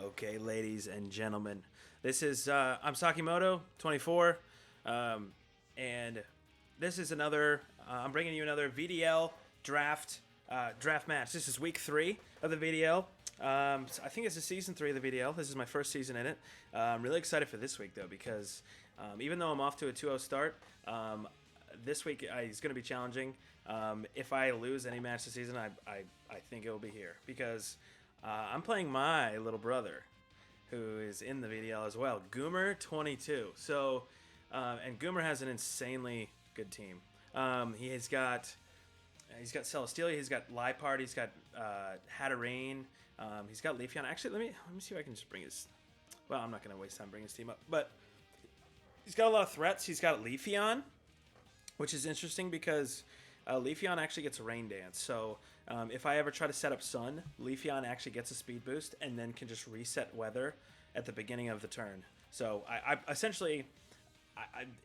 Okay, ladies and gentlemen, this is I'm Sakimoto, 24, and this is another. I'm bringing you another VDL draft match. This is week 3 of the VDL. I think it's season 3 of the VDL. This is my first season in it. I'm really excited for this week though because even though I'm off to a 2-0 start, this week is going to be challenging. If I lose any match this season, I think it will be here because I'm playing my little brother, who is in the VDL as well, Goomer22. So, and Goomer has an insanely good team. He's got Celestelia, he's got Lipard, he's got Hatterene, he's got Leafeon. Actually, let me see if I can just bring his. Well, I'm not going to waste time bringing his team up, but he's got a lot of threats. He's got Leafeon, which is interesting because Leafeon actually gets a Rain Dance. So if I ever try to set up Sun, Leafeon actually gets a speed boost and then can just reset weather at the beginning of the turn. So I essentially,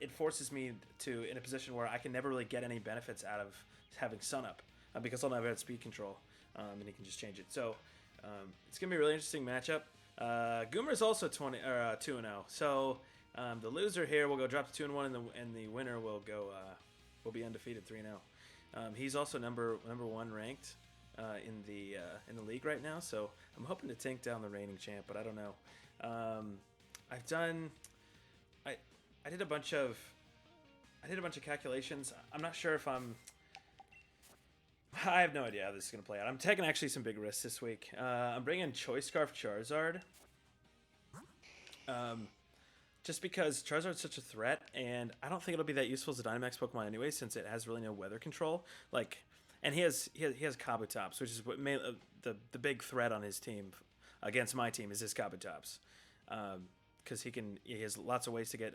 it forces me to in a position where I can never really get any benefits out of having Sun up because I'll never have speed control, and he can just change it. So it's gonna be a really interesting matchup. Goomer is also 2-0. So the loser here will go drop to 2-1, and the winner will go will be undefeated 3-0. He's also number 1 ranked in the league right now, so I'm hoping to tank down the reigning champ, but I don't know. I did a bunch of calculations. I'm not sure if I have no idea how this is gonna play out. I'm taking actually some big risks this week. I'm bringing Choice Scarf Charizard. Just because Charizard's such a threat, and I don't think it'll be that useful as a Dynamax Pokemon anyway, since it has really no weather control. And he has Kabutops, which is what the big threat on his team against my team is his Kabutops, because he has lots of ways to get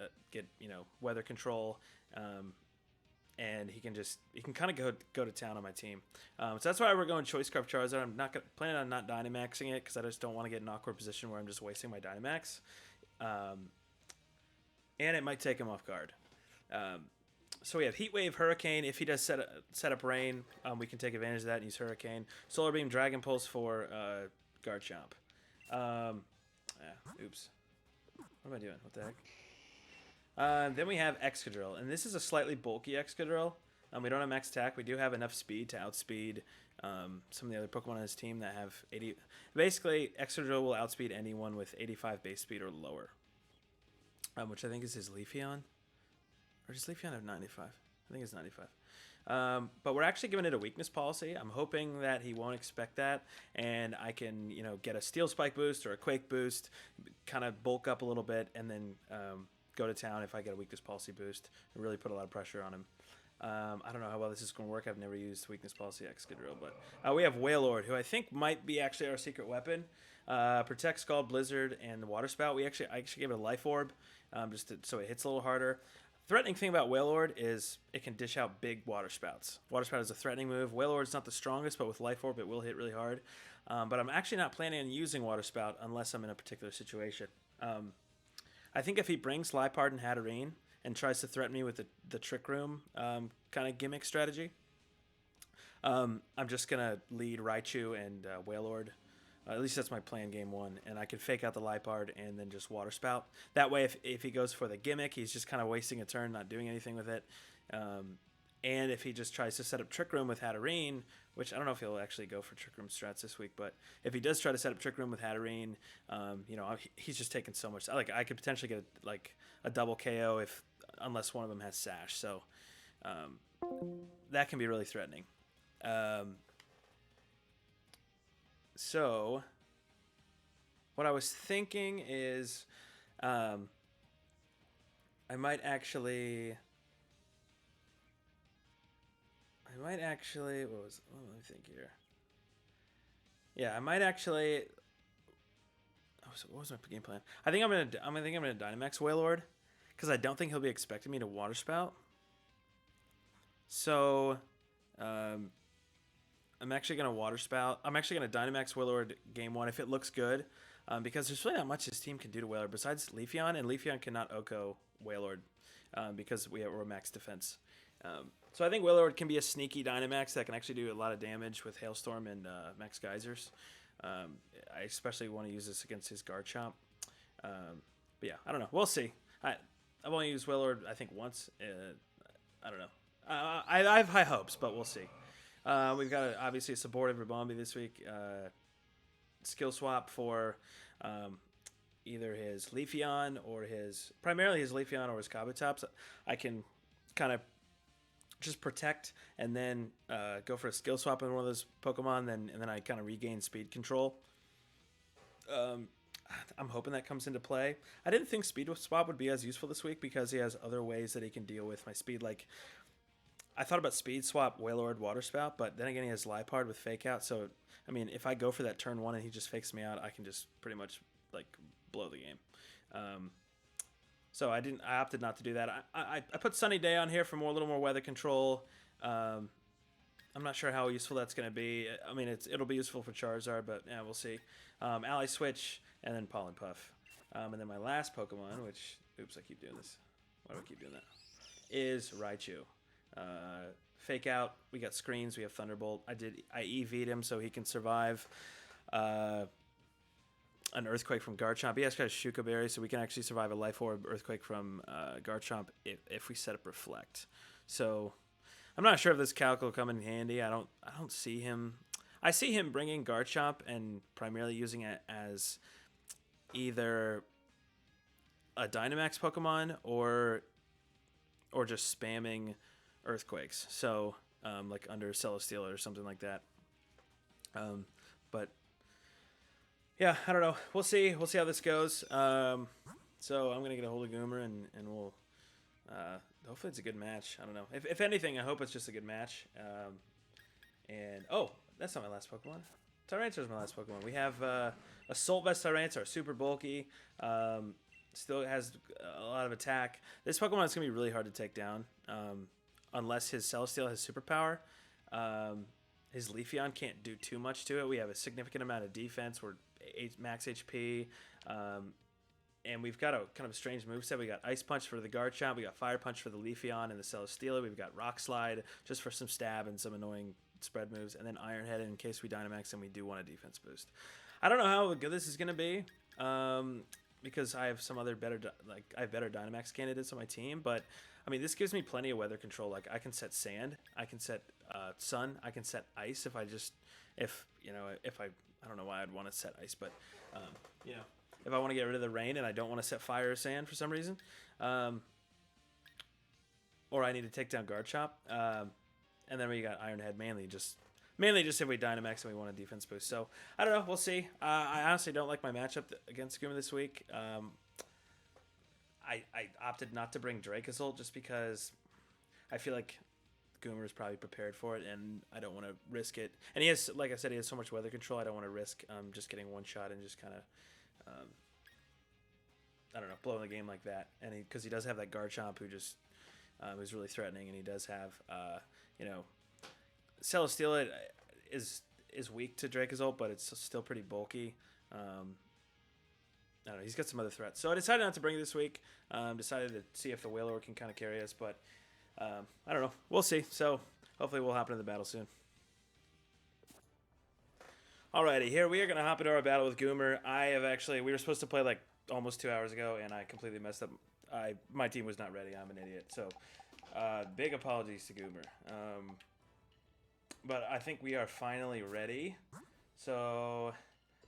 weather control, and he can kind of go to town on my team. So that's why we're going Choice Scarf Charizard. I'm not planning on not Dynamaxing it because I just don't want to get in an awkward position where I'm just wasting my Dynamax. And it might take him off guard. So we have Heat Wave, Hurricane. If he does set up Rain, we can take advantage of that and use Hurricane. Solar Beam, Dragon Pulse for Garchomp. Oops. What am I doing? What the heck? Then we have Excadrill, and this is a slightly bulky Excadrill. We don't have max attack. We do have enough speed to outspeed some of the other Pokemon on his team that have 80. Basically, Excadrill will outspeed anyone with 85 base speed or lower. Which I think is his Leafeon. Or does Leafeon have 95? I think it's 95. But we're actually giving it a weakness policy. I'm hoping that he won't expect that, and I can, get a Steel Spike boost or a Quake boost, kind of bulk up a little bit, and then go to town if I get a weakness policy boost and really put a lot of pressure on him. I don't know how well this is going to work. I've never used weakness policy Excadrill, but we have Wailord, who I think might be actually our secret weapon. Protect, Scald, Blizzard, and the Water Spout. I actually gave it a Life Orb, so it hits a little harder. Threatening thing about Wailord is it can dish out big Water Spouts. Water Spout is a threatening move. Wailord's not the strongest, but with Life Orb it will hit really hard. But I'm actually not planning on using Water Spout unless I'm in a particular situation. I think if he brings Lipard and Hatterene and tries to threaten me with the Trick Room kind of gimmick strategy, I'm just going to lead Raichu and Wailord. At least that's my plan game 1, and I can fake out the Lipard and then just Water Spout. That way, if he goes for the gimmick, he's just kind of wasting a turn, not doing anything with it. And if he just tries to set up Trick Room with Hatterene, which I don't know if he'll actually go for Trick Room strats this week, but if he does try to set up Trick Room with Hatterene, he's just taking so much. I could potentially get a double KO unless one of them has Sash. So that can be really threatening. So, what I was thinking is, I might actually, what let me think here. Yeah, I might actually, what was my game plan? I think I'm gonna Dynamax Wailord, because I don't think he'll be expecting me to Water Spout. So, I'm actually going to Water Spout. I'm actually going to Dynamax Wailord game 1 if it looks good, because there's really not much his team can do to Wailord besides Leafeon, and Leafeon cannot Oko Wailord because we're max defense. So I think Wailord can be a sneaky Dynamax that can actually do a lot of damage with Hailstorm and Max Geysers. I especially want to use this against his Garchomp. But yeah, I don't know. We'll see. I've only used Wailord, I think, once. I don't know. I have high hopes, but we'll see. We've got obviously a supportive Ribombee this week. Skill swap for either his Leafeon or primarily his Leafeon or his Kabutops. I can kind of just protect and then go for a skill swap in one of those Pokemon, and then I kind of regain speed control. I'm hoping that comes into play. I didn't think speed swap would be as useful this week because he has other ways that he can deal with my speed. Like, I thought about speed swap Wailord Water Spout, but then again he has Liepard with Fake Out. So I mean, if I go for that turn 1 and he just fakes me out, I can just pretty much like blow the game. So I opted not to do that. I put Sunny Day on here for a little more weather control. I'm not sure how useful that's going to be. I mean, it'll be useful for Charizard, but yeah, we'll see. Ally Switch, and then Pollen Puff. And then my last Pokemon, which, oops, I keep doing this. Why do I keep doing that? Is Raichu. Fake Out, we got screens, we have Thunderbolt. I EV'd him so he can survive an Earthquake from Garchomp. He actually has Shuka Berry, so we can actually survive a Life Orb Earthquake from Garchomp if we set up Reflect. So I'm not sure if this calc will come in handy. I don't see him. I see him bringing Garchomp and primarily using it as either a Dynamax Pokemon or just spamming Earthquakes. So like under Celesteela or something like that. But yeah, I don't know. We'll see. We'll see how this goes. So I'm gonna get a hold of Goomer and we'll hopefully it's a good match. I don't know. If anything, I hope it's just a good match. And oh, that's not my last Pokemon. Tyranitar is my last Pokemon. We have Assault Vest Tyranitar, super bulky. Still has a lot of attack. This Pokemon is gonna be really hard to take down, unless his Celesteela has superpower. His Leafeon can't do too much to it. We have a significant amount of defense. We're max HP. And we've got a kind of a strange moveset. We got Ice Punch for the Garchomp. We got Fire Punch for the Leafeon and the Celesteela. We've got Rock Slide just for some stab and some annoying spread moves. And then Iron Head in case we Dynamax and we do want a defense boost. I don't know how good this is going to be because I have some other better Dynamax candidates on my team. But, I mean, this gives me plenty of weather control. Like, I can set Sand. I can set Sun. I can set Ice if I don't know why I'd want to set Ice, but, if I want to get rid of the rain and I don't want to set fire or sand for some reason, or I need to take down Garchomp, and then we got Iron Head mainly just if we Dynamax and we want a defense boost. So I don't know, we'll see. I honestly don't like my matchup against Guma this week. I opted not to bring Dracozolt just because I feel like Goomer is probably prepared for it, and I don't want to risk it. And he has, like I said, he has so much weather control. I don't want to risk just getting one shot and just kind of. I don't know, blowing the game like that, and because he does have that Garchomp who just who's really threatening, and he does have Celesteela is weak to Dracozolt, but it's still pretty bulky. I don't know, he's got some other threats, so I decided not to bring it this week. Decided to see if the Wailord can kind of carry us, but I don't know, we'll see. So hopefully we'll hop into the battle soon. Alrighty, here we are going to hop into our battle with Goomer. We were supposed to play like almost 2 hours ago, and I completely messed up. My team was not ready. I'm an idiot. So, big apologies to Goomer. But I think we are finally ready. So,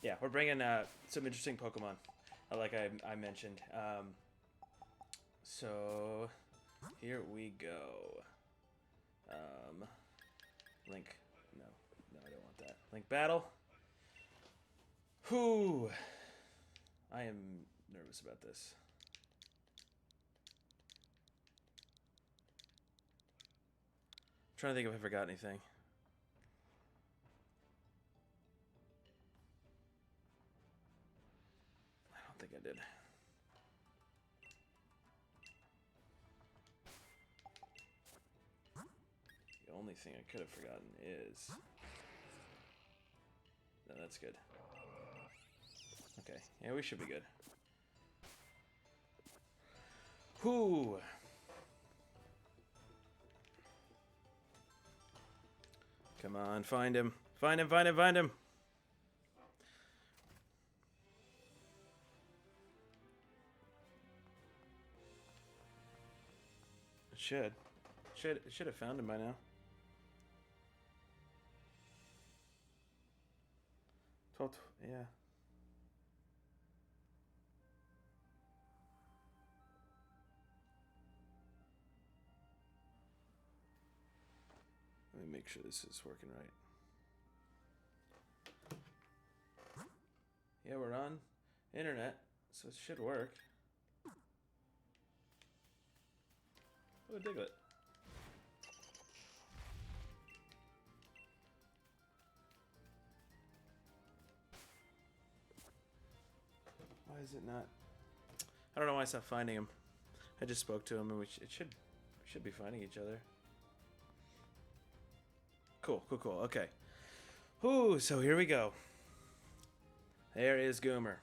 yeah, we're bringing some interesting Pokemon, like I mentioned. So, here we go. Link. No, I don't want that. Link battle. Whew. I am nervous about this. I'm trying to think if I forgot anything. I don't think I did. The only thing I could have forgotten is... No, that's good. Okay, yeah, we should be good. Whoo! Come on, find him. Find him. should. It should have found him by now. 12, yeah. Let me make sure this is working right. Yeah, we're on internet, so it should work. Oh, Diglett. Why is it not? I don't know why I stopped finding him. I just spoke to him, and we should be finding each other. Cool. Okay. Ooh, so here we go. There is Goomer.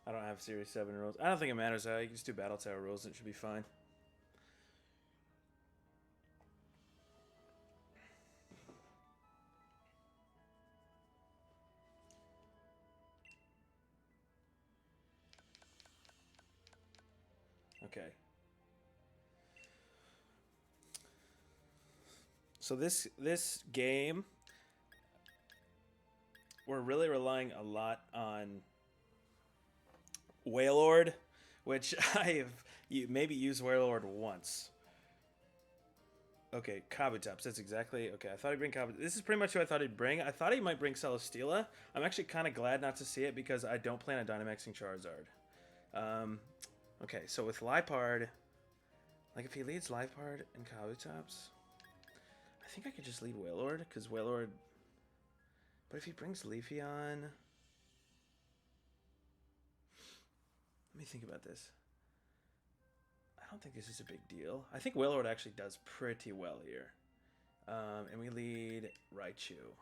I don't have Series 7 rules. I don't think it matters. You can just do Battle Tower rules and it should be fine. Okay. So this game, we're really relying a lot on Wailord, which I've maybe used Wailord once. Okay, Kabutops. That's exactly... Okay, I thought he'd bring Kabutops. This is pretty much who I thought he'd bring. I thought he might bring Celesteela. I'm actually kind of glad not to see it because I don't plan on Dynamaxing Charizard. Okay, so with Liepard... Like, if he leads Liepard and Kabutops... I think I could just lead Wailord, because Wailord... But if he brings Leafeon... Let me think about this. I don't think this is a big deal. I think Wailord actually does pretty well here. And we lead Raichu.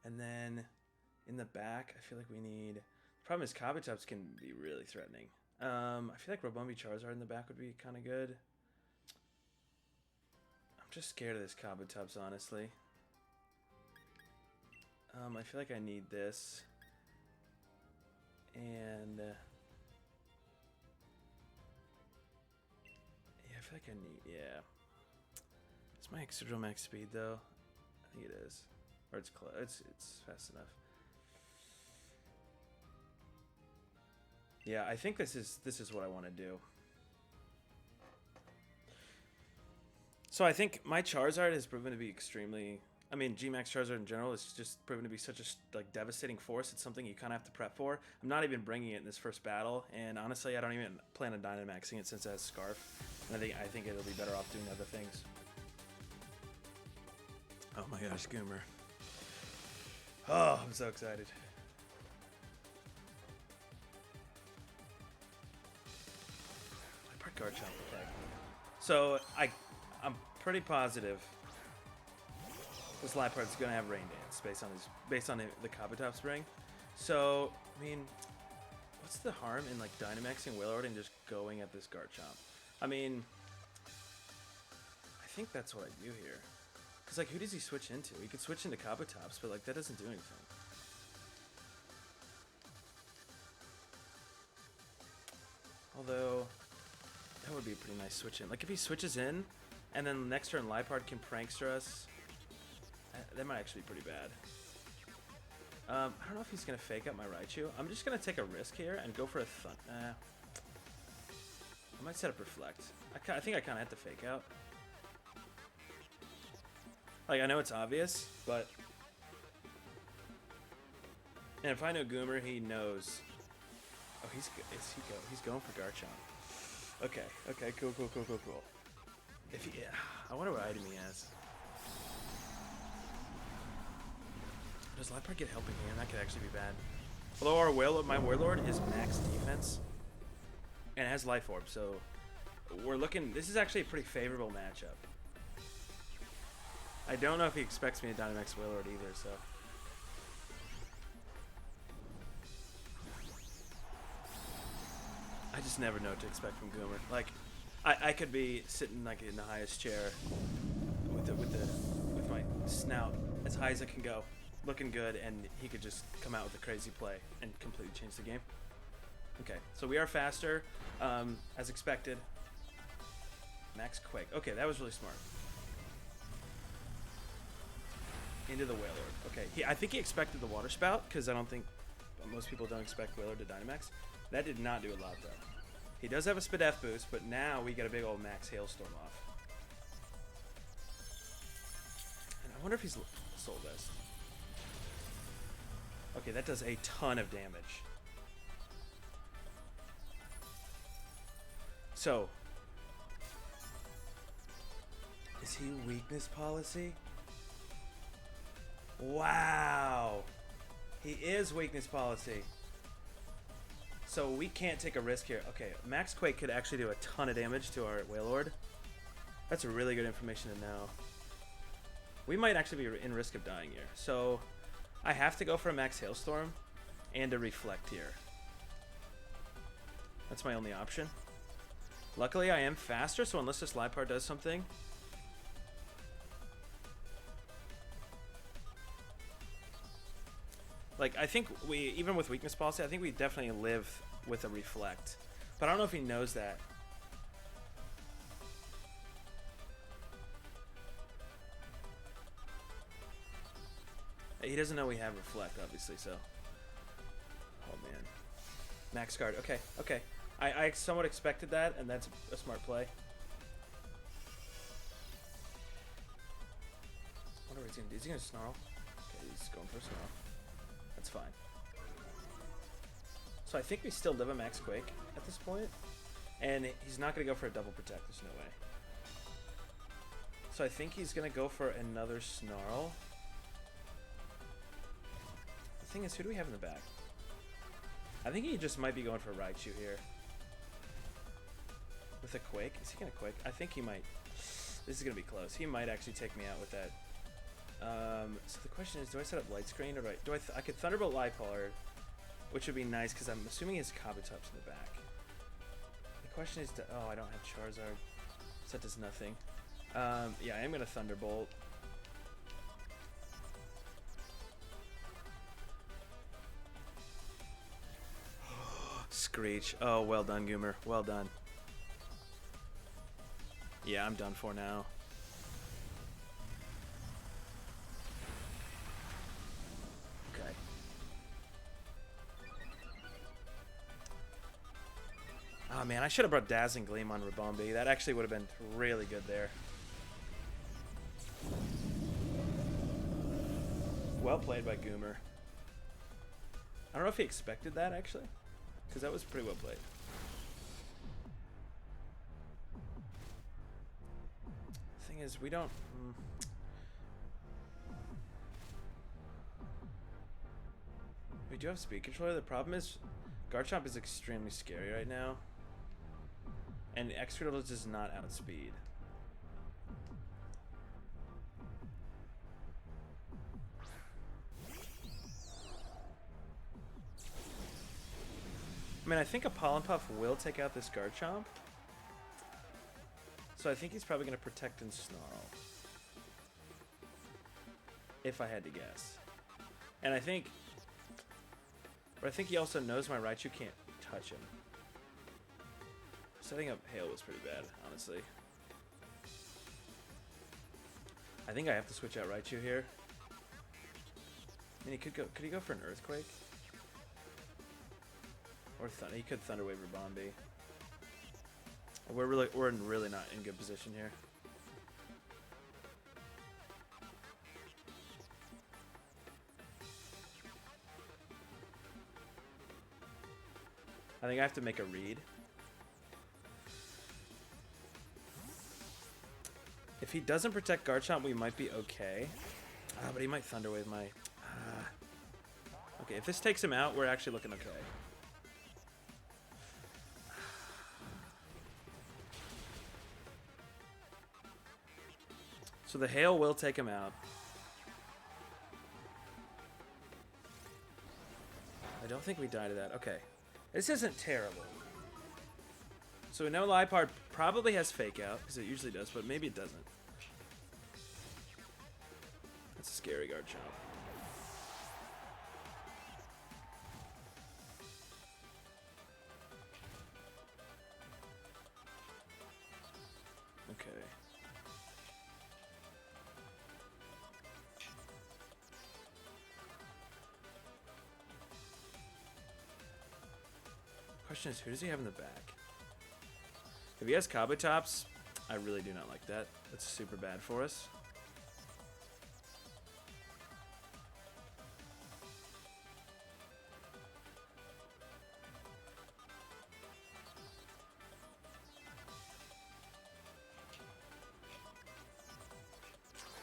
And then in the back, I feel like we need... The problem is Kabutops can be really threatening. I feel like Robombi Charizard in the back would be kind of good. I'm just scared of this Kabutops, honestly. I feel like I need this. And... yeah, I feel like I need... Yeah. Is my Excadrill max speed, though? I think it is. Or it's close. It's fast enough. Yeah, I think this is what I want to do. So I think my Charizard has proven to be extremely... I mean, G-Max Charizard in general is just proven to be such a devastating force. It's something you kind of have to prep for. I'm not even bringing it in this first battle, and honestly, I don't even plan on Dynamaxing it since it has Scarf. And I think it'll be better off doing other things. Oh my gosh, Goomer. Oh, I'm so excited. Liepard Garchomp attack. So I'm pretty positive this Liepard's gonna have Rain Dance based on the Kabutops spring. So I mean, what's the harm in like Dynamaxing Wailord and just going at this Garchomp? I mean, I think that's what I do here. Cause like, who does he switch into? He could switch into Kabutops, but like that doesn't do anything. Although that would be a pretty nice switch in. Like if he switches in, and then next turn Liepard can Prankster us. That might actually be pretty bad. I don't know if he's going to fake out my Raichu. I'm just going to take a risk here and go for a I might set up Reflect. I think I kind of have to fake out. Like, I know it's obvious, but... And if I know Goomer, he knows... Oh, he's going for Garchomp. Okay, cool. If he... I wonder what item he has. Does Liepard get Helping Hand? That could actually be bad. Although my Wailord is max defense and it has Life Orb, so we're looking. This is actually a pretty favorable matchup. I don't know if he expects me to Dynamax Wailord either, so. I just never know what to expect from Goomer. Like, I could be sitting like in the highest chair with my snout as high as it can go. looking good, and he could just come out with a crazy play and completely change the game. Okay, so we are faster, as expected. Max Quake. Okay, that was really smart. Into the Wailord. Okay, I think he expected the Water Spout, because I don't think most people don't expect Wailord to Dynamax. That did not do a lot, though. He does have a Spadef boost, but now we get a big old Max Hailstorm off. And I wonder if he's Soul Vest. Okay, that does a ton of damage. So, is he Weakness Policy? Wow. He is Weakness Policy. So we can't take a risk here. Okay, Max Quake could actually do a ton of damage to our Wailord. That's really good information to know. We might actually be in risk of dying here. So I have to go for a Max Hailstorm and a Reflect here. That's my only option. Luckily, I am faster, so unless this Liepard does something... Like, I think we, even with Weakness Policy, I think we definitely live with a Reflect. But I don't know if he knows that. He doesn't know we have Reflect, obviously, so... Oh, man. Max Guard. Okay, okay. I somewhat expected that, and that's a smart play. I wonder what he's going to do. Is he going to Snarl? Okay, he's going for a Snarl. That's fine. So I think we still live a Max Quake at this point, and he's not going to go for a double protect. There's no way. So I think he's going to go for another Snarl. The thing is, who do we have in the back? I think he just might be going for Raichu here. With a Quake? Is he going to Quake? I think he might. This is going to be close. He might actually take me out with that. So the question is, do I set up Light Screen, or do I could Thunderbolt Liepard, which would be nice because I'm assuming his Kabutops in the back. The question is, oh, I don't have Charizard, so that does nothing. Yeah, I am gonna Thunderbolt. Screech. Oh, well done, Goomer. Well done. Yeah, I'm done for now. Oh man, I should have brought Dazzling Gleam on Rabombi. That actually would have been really good there. Well played by Goomer. I don't know if he expected that actually, because that was pretty well played. Thing is, we don't... We do have Speed Controller. The problem is, Garchomp is extremely scary right now. And Excadrill does not outspeed. I mean, I think a Pollen Puff will take out this Garchomp. So I think he's probably going to Protect and Snarl. If I had to guess. And I think... But I think he also knows my Raichu can't touch him. Setting up Hail was pretty bad, honestly. I think I have to switch out Raichu here. I mean, he could go. Could he go for an Earthquake? Or he could Thunder Wave Rabombi. We're really not in good position here. I think I have to make a read. If he doesn't protect Garchomp, we might be okay. But he might Thunder Wave my... Okay, if this takes him out, we're actually looking okay. So the Hail will take him out. I don't think we die to that. Okay. This isn't terrible. So we know Liepard probably has Fake Out, because it usually does, but maybe it doesn't. That's a scary Garchomp. Okay. Question is, who does he have in the back? If he has Kabutops, I really do not like that. That's super bad for us.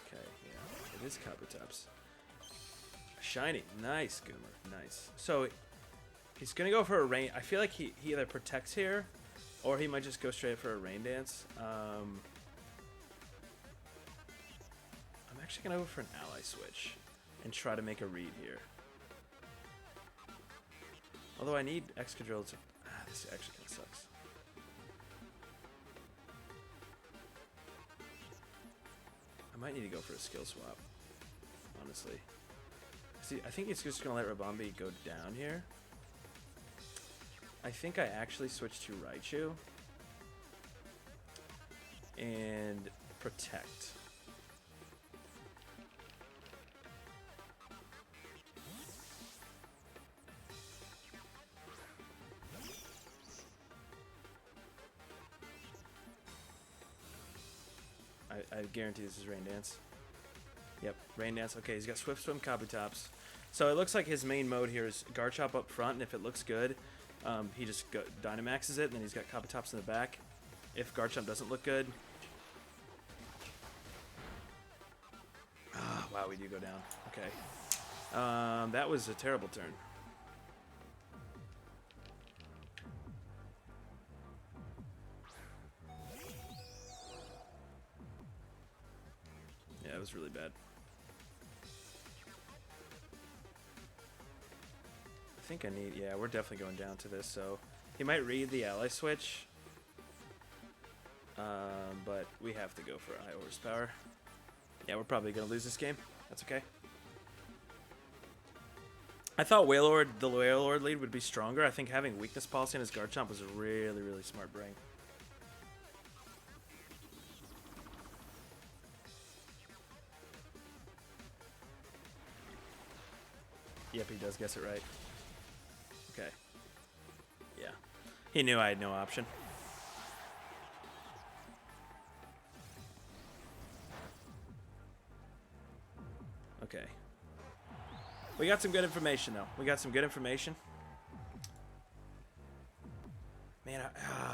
Okay, yeah, it is Kabutops. Shiny, nice, Goomer, nice. So he's gonna go for a rain. I feel like he either protects here, or he might just go straight for a rain dance. I'm actually gonna go for an ally switch and try to make a read here. Although I need Excadrill to... this actually kind of sucks. I might need to go for a skill swap, honestly. See, I think it's just gonna let Rabombi go down here. I think I actually switched to Raichu and protect. I guarantee this is Rain Dance. Yep, Rain Dance. Okay, he's got Swift Swim, Kabutops. So it looks like his main mode here is Garchomp up front, and if it looks good, he just Dynamaxes it, and then he's got Kabutops in the back. If Garchomp doesn't look good... Ah, wow, we do go down. Okay. That was a terrible turn. Yeah, it was really bad. I think I need... Yeah, we're definitely going down to this, so... He might read the ally switch. But we have to go for high horsepower. Yeah, we're probably going to lose this game. That's okay. I thought Wailord, the Wailord lead would be stronger. I think having weakness policy on his Garchomp was a really, really smart brain. Yep, he does guess it right. Okay. Yeah. He knew I had no option. Okay. We got some good information, though. We got some good information. Man,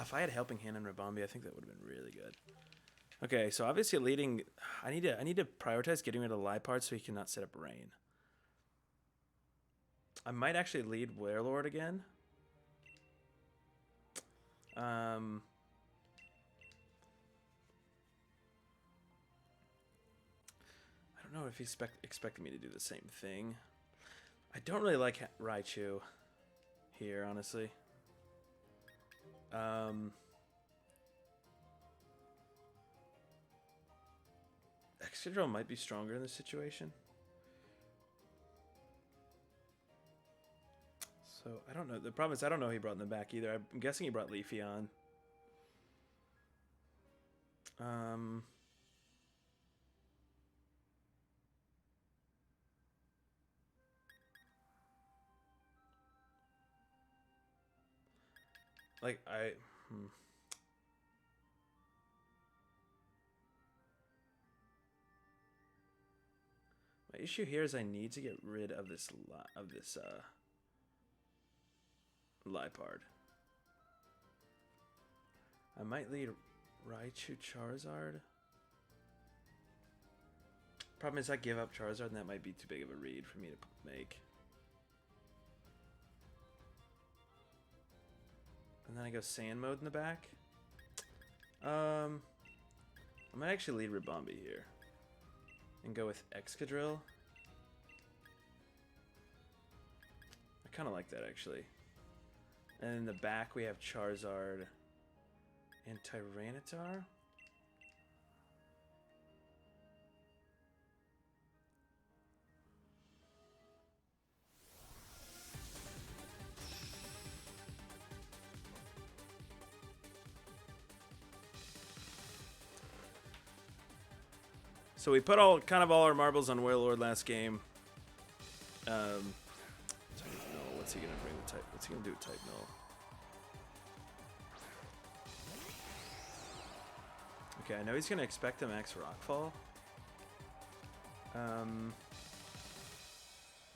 if I had Helping Hand on Rabombi, I think that would have been really good. Okay, so obviously leading... I need to prioritize getting rid of the Liepard so he cannot set up Rain. I might actually lead Wailord again. I don't know if he's expecting me to do the same thing. I don't really like Raichu here, honestly. Excadrill might be stronger in this situation. So, I don't know. The problem is I don't know he brought in the back either. I'm guessing he brought Leafy on. Like, My issue here is I need to get rid of this Liepard. I might lead Raichu Charizard. Problem is I give up Charizard and that might be too big of a read for me to make. And then I go Sand Mode in the back. I might actually lead Rabombi here. And go with Excadrill. I kind of like that, actually. And in the back, we have Charizard and Tyranitar. So we put kind of all our marbles on Warlord last game. Type null. What's he gonna bring with type? What's he gonna do with type null? Okay, I know he's gonna expect a max rockfall. I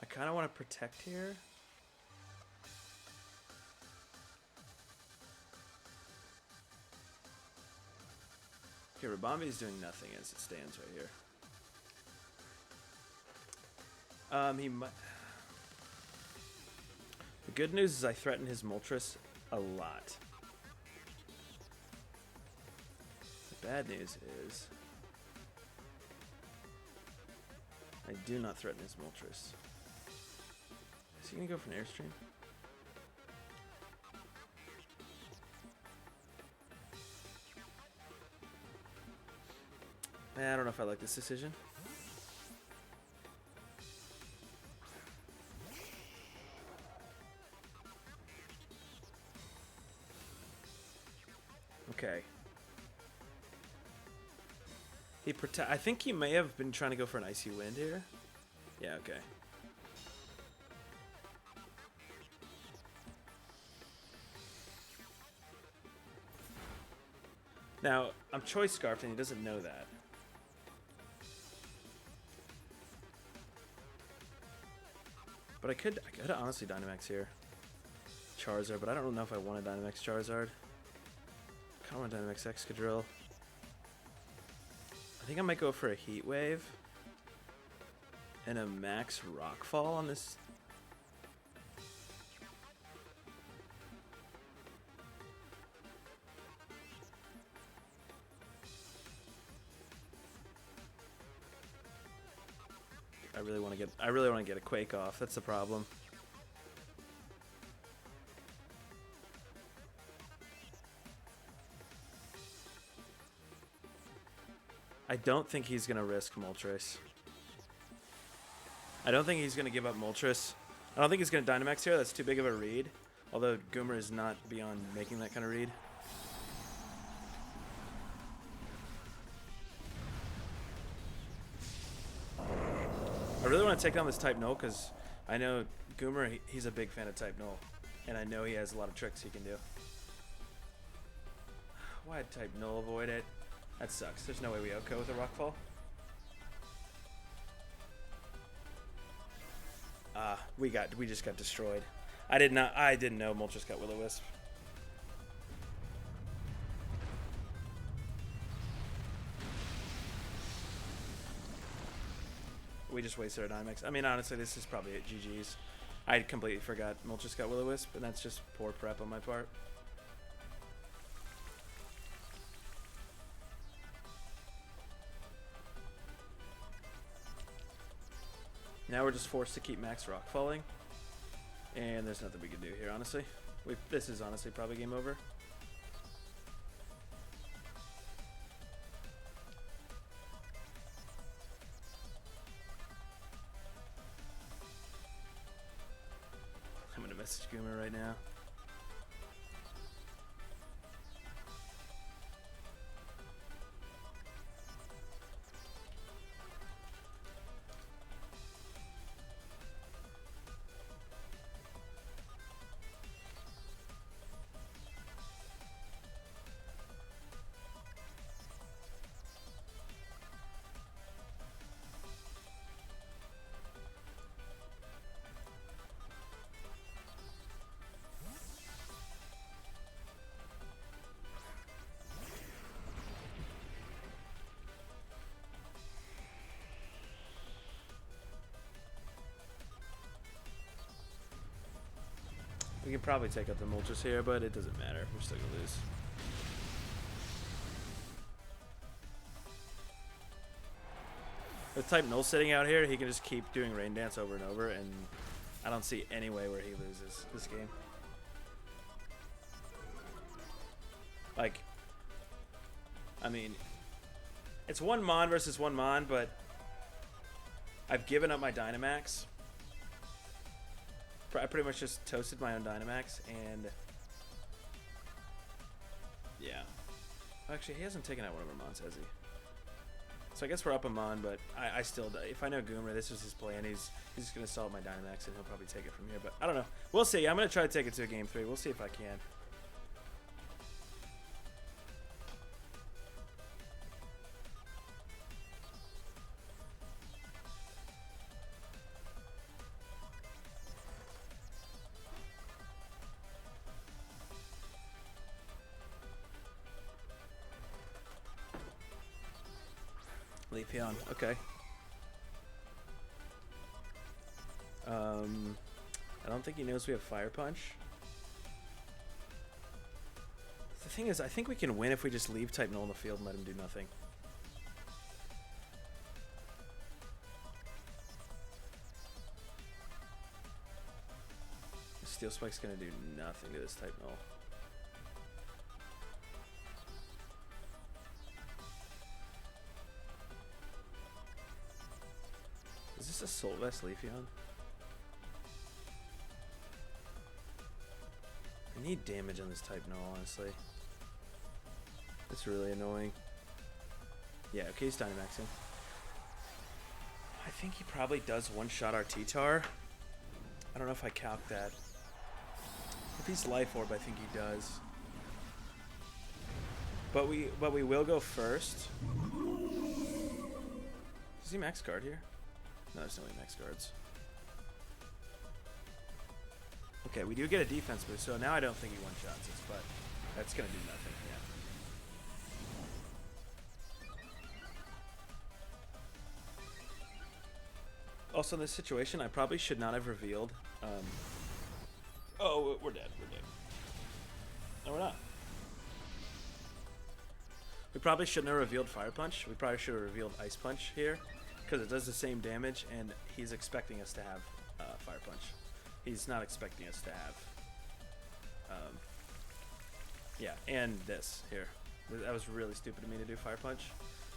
kind of want to protect here. Okay, Rabambi's doing nothing as it stands right here. He might. The good news is I threaten his Moltres a lot. The bad news is I do not threaten his Moltres. Is he gonna go for an Airstream? I don't know if I like this decision. Okay. I think he may have been trying to go for an Icy Wind here. Yeah, okay. Now, I'm Choice Scarfed and he doesn't know that. But I could honestly Dynamax here. Charizard, but I don't know if I want to Dynamax Charizard. I kind of want to Dynamax Excadrill. I think I might go for a Heat Wave. And a max Rockfall on this. I really want to get a Quake off. That's the problem. I don't think he's going to risk Moltres. I don't think he's going to give up Moltres. I don't think he's going to Dynamax here. That's too big of a read. Although Goomer is not beyond making that kind of read. I really want to take down this Type Null because I know Goomer, he's a big fan of Type Null. And I know he has a lot of tricks he can do. Why did Type Null avoid it? That sucks. There's no way we outgo with a Rockfall. We just got destroyed. I didn't know Moltres got Will-O-Wisp. We just wasted our Dynamax. I mean, honestly, this is probably at GG's. I completely forgot Moltres got Will-O-Wisp, and that's just poor prep on my part. Now we're just forced to keep max rock falling. And there's nothing we can do here, honestly. This is honestly probably game over. I'm gonna message Goomer right now. We can probably take out the Moltres here, but it doesn't matter. We're still gonna lose. With Type Null sitting out here, he can just keep doing Rain Dance over and over, and I don't see any way where he loses this game. Like, I mean, it's one Mon versus one Mon, but I've given up my Dynamax. I pretty much just toasted my own Dynamax, and yeah. Actually, he hasn't taken out one of our Mons, has he? So I guess we're up him on, but I still, if I know Goomer, this is his plan. He's just going to assault my Dynamax, and he'll probably take it from here. But I don't know. We'll see. I'm going to try to take it to a game 3. We'll see if I can. Leafeon, okay. I don't think he knows we have Fire Punch. The thing is, I think we can win if we just leave type Null in the field and let him do nothing. Steel Spike's gonna do nothing to this type Null. Is this a Soul Vest Leafeon? I need damage on this type Null, honestly. It's really annoying. Yeah, okay, he's Dynamaxing. I think he probably does one-shot our T-Tar. I don't know if I calc that. If he's Life Orb, I think he does. But we will go first. Does he max guard here? No, there's no way max guards. Okay, we do get a defense boost, so now I don't think he one-shots us, but that's going to do nothing, yeah. Also, in this situation, I probably should not have revealed. Oh, we're dead. We're dead. No, we're not. We probably shouldn't have revealed Fire Punch. We probably should have revealed Ice Punch here, because it does the same damage, and he's expecting us to have Fire Punch. He's not expecting us to have. Yeah, and this here. That was really stupid of me to do Fire Punch.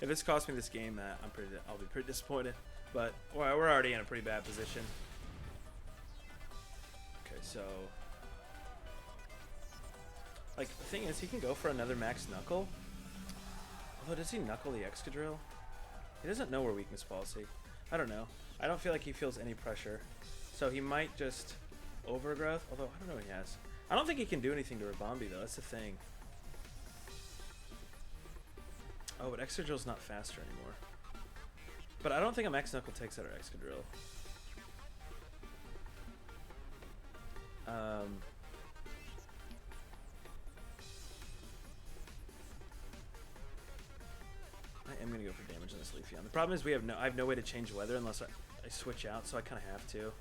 If this cost me this game, I'll be pretty disappointed. But we're already in a pretty bad position. Okay, so like the thing is, he can go for another max Knuckle. Although, does he Knuckle the Excadrill? He doesn't know we're weakness policy. I don't know. I don't feel like he feels any pressure. So he might just Overgrowth, although I don't know what he has. I don't think he can do anything to Ribombee though, that's the thing. Oh, but Excadrill's not faster anymore. But I don't think a Max Knuckle takes out our Excadrill. I am gonna go for damage on this Leafeon. The problem is I have no way to change weather unless I switch out, so I kind of have to.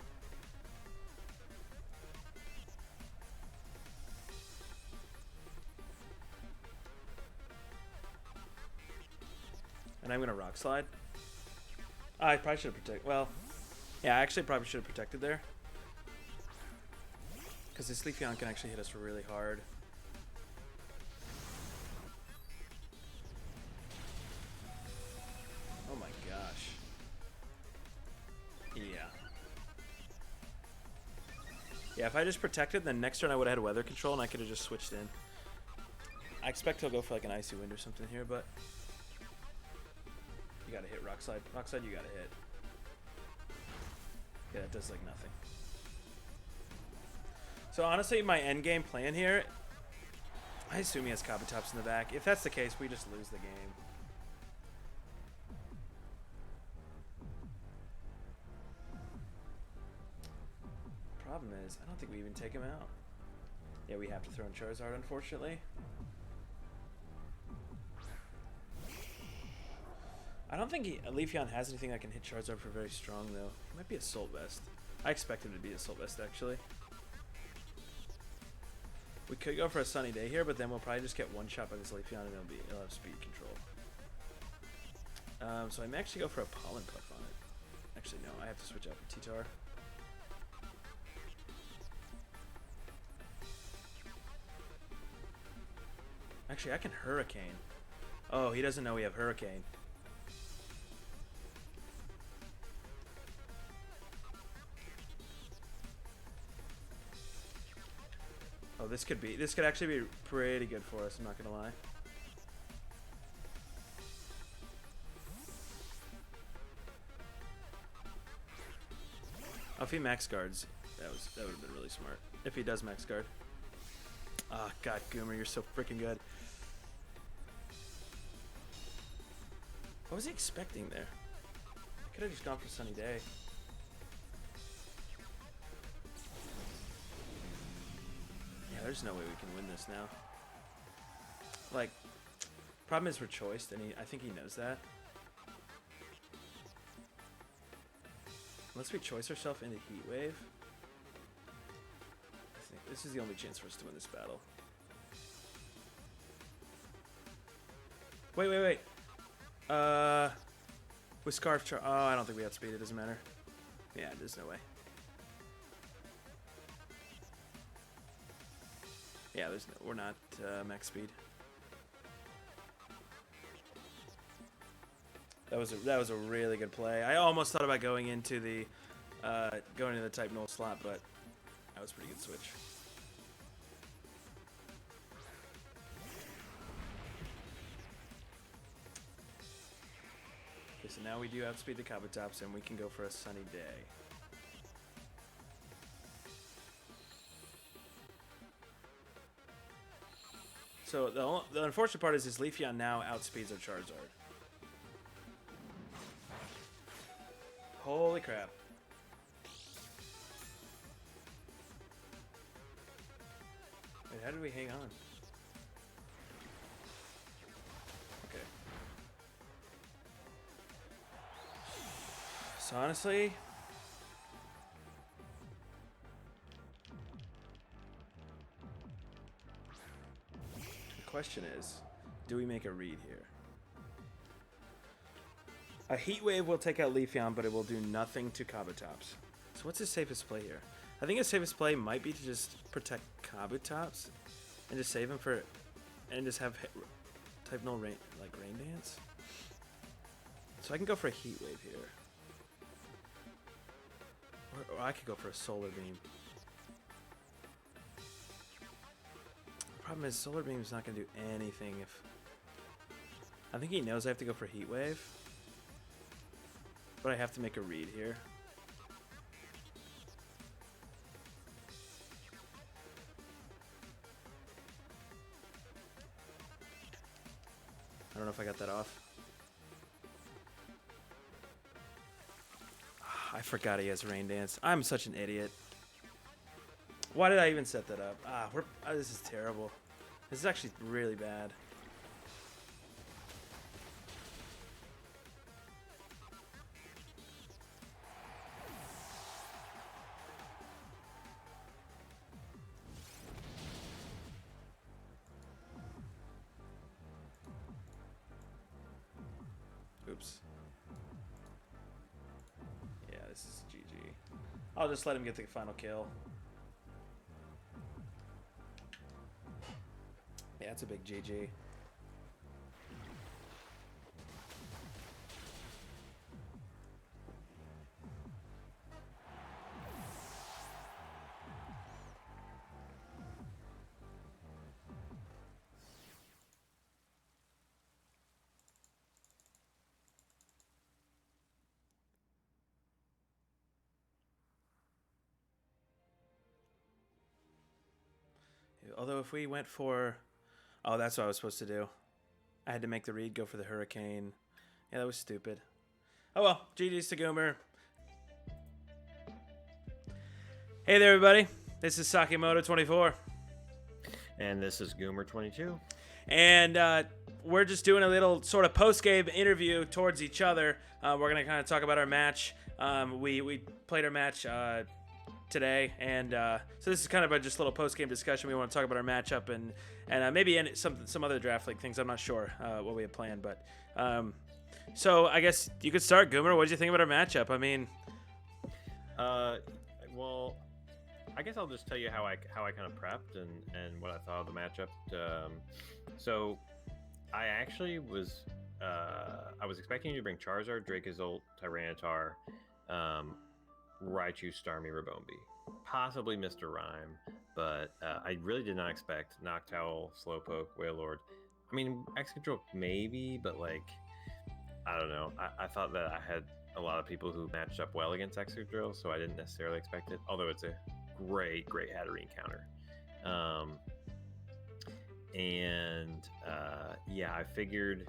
And I'm gonna Rock Slide. I probably should have protected. Well, yeah, I actually probably should have protected there. Because this Leafeon can actually hit us really hard. Oh my gosh. Yeah. Yeah, if I just protected, then next turn I would have had weather control and I could have just switched in. I expect he'll go for like an Icy Wind or something here, but you gotta hit Rock Slide. Rock Slide, you gotta hit. Yeah, that does like nothing. So honestly, my end game plan here, I assume he has Kabutops in the back. If that's the case, we just lose the game. Problem is, I don't think we even take him out. Yeah, we have to throw in Charizard, unfortunately. I don't think Leafeon has anything that can hit Charizard for very strong, though. He might be Assault Vest. I expect him to be Assault Vest, actually. We could go for a Sunny Day here, but then we'll probably just get one shot by this Leafeon and it'll have speed control. So I may actually go for a Pollen Puff on it. Actually, no, I have to switch out for T-Tar. Actually, I can Hurricane. Oh, he doesn't know we have Hurricane. Oh, this could actually be pretty good for us, I'm not gonna lie. Oh, if he max guards, that would have been really smart. If he does max guard. Ah, oh, God, Goomer, you're so freaking good. What was he expecting there? I could have just gone for Sunny Day. Yeah, there's no way we can win this now. Like, problem is we're choiced, and I think he knows that. Unless we choice ourselves into Heat Wave, I think this is the only chance for us to win this battle. Wait. With Scarf Char. Oh, I don't think we outspeed it. Doesn't matter. Yeah, there's no way. Yeah, we're not max speed. That was a really good play. I almost thought about going into the type null slot, but that was a pretty good switch. Okay, so now we do outspeed the Kabutops, and we can go for a Sunny Day. So the unfortunate part is Leafeon now outspeeds our Charizard. Holy crap. Wait, how did we hang on? Okay. So honestly, the question is, do we make a read here? A Heat Wave will take out Leafeon, but it will do nothing to Kabutops. So what's his safest play here? I think his safest play might be to just protect Kabutops and just save him for, and just have type null rain dance. So I can go for a Heat Wave here, or I could go for a Solar Beam. The problem is Solar Beam is not going to do anything if. I think he knows I have to go for Heat Wave. But I have to make a read here. I don't know if I got that off. I forgot he has Rain Dance. I'm such an idiot. Why did I even set that up? This is terrible. This is actually really bad. Oops. Yeah, this is GG. I'll just let him get the final kill. Yeah, it's a big GG. Although if we went for... Oh, that's what I was supposed to do. I had to make the read, go for the Hurricane. Yeah, that was stupid. Oh well, GG's to Goomer. Hey there, everybody. This is Sakimoto24. And this is Goomer22. And we're just doing a little sort of post-game interview towards each other. We're going to kind of talk about our match. We played our match today, and so this is kind of a just little post-game discussion. We want to talk about our matchup and maybe some other draft league things. I'm not sure what we have planned, but so I guess you could start, Goomer. What did you think about our matchup? I mean, well, I guess I'll just tell you how I kind of prepped and what I thought of the matchup. So I actually was I was expecting you to bring Charizard, Dracozolt, Tyranitar, Raichu, Starmie, Rabombi, possibly Mr. Rhyme, but I really did not expect Noctowl, Slowpoke, Wailord. I mean, X-Control maybe, but like, I don't know. I thought that I had a lot of people who matched up well against Excadrill, so I didn't necessarily expect it. Although it's a great Hatterene counter. Yeah, I figured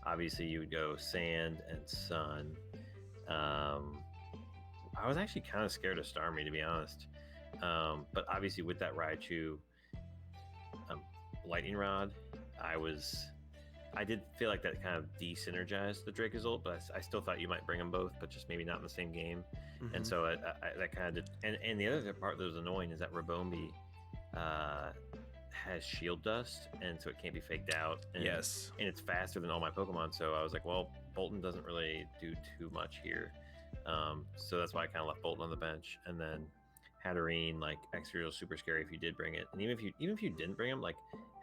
obviously you would go Sand and Sun. I was actually kind of scared of Starmie, to be honest. But obviously with that Raichu Lightning Rod, I did feel like that kind of de-synergized the Dracozolt, but I still thought you might bring them both, but just maybe not in the same game. Mm-hmm. And so that kind of did. And the other part that was annoying is that Rabombi has Shield Dust, and so it can't be faked out. And, yes. And it's faster than all my Pokemon, so I was like, well, Boltund doesn't really do too much here. So that's why I kind of left Boltund on the bench. And then Hatterene, like, Excadrill is super scary if you did bring it. And even if you didn't bring him, like,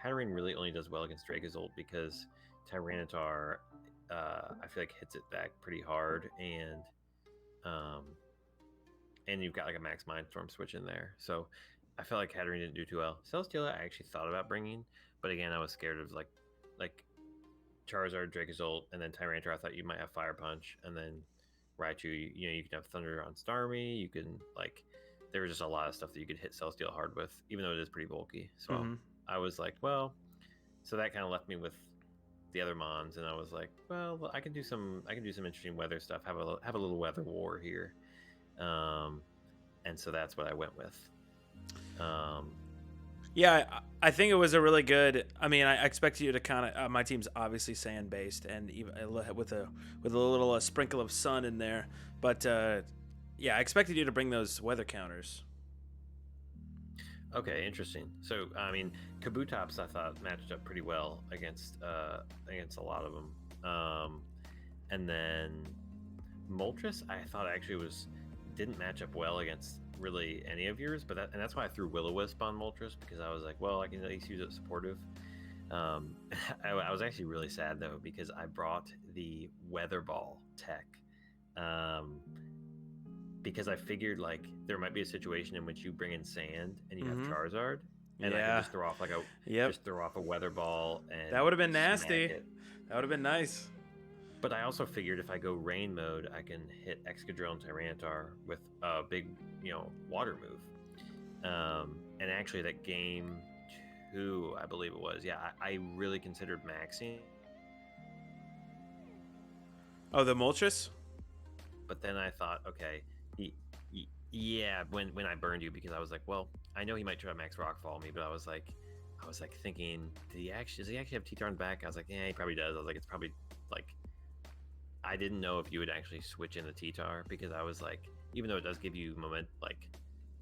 Hatterene really only does well against Dracozolt because Tyranitar, I feel like hits it back pretty hard, and you've got like a Max Mindstorm switch in there. So I felt like Hatterene didn't do too well. Celesteela I actually thought about bringing, but again I was scared of like Charizard, Dracozolt, and then Tyranitar. I thought you might have Fire Punch, and then Raichu. You can have Thunder on Starmie. You can there was just a lot of stuff that you could hit Celesteela hard with, even though it is pretty bulky. So I was like, well, so that kind of left me with the other Mons, and I was like, well, I can do some interesting weather stuff. Have a little weather war here, and so that's what I went with. Yeah, I think it was a really good. I mean, I expected you to kind of. My team's obviously sand based, and even with a little sprinkle of sun in there. But yeah, I expected you to bring those weather counters. Okay, interesting. So, I mean, Kabutops I thought matched up pretty well against a lot of them, and then Moltres I thought actually didn't match up well against really any of yours, but that's why I threw Will-O-Wisp on Moltres, because I was like, well, I can at least use it supportive. I was actually really sad though, because I brought the Weather Ball tech, because I figured like there might be a situation in which you bring in Sand and you have Charizard, and I can just throw off a Weather Ball, and that would have been nasty. That would have been nice. But I also figured if I go Rain mode, I can hit Excadrill and Tyranitar with a big, water move. And actually, that game 2, I believe it was. Yeah, I really considered maxing. Oh, the Moltres? But then I thought, okay, yeah, when I burned you, because I was like, well, I know he might try to max Rockfall me, but I was like thinking, does he actually have T-Turn back? I was like, yeah, he probably does. I was like, it's probably like, I didn't know if you would actually switch in the T-Tar, because I was like, even though it does give you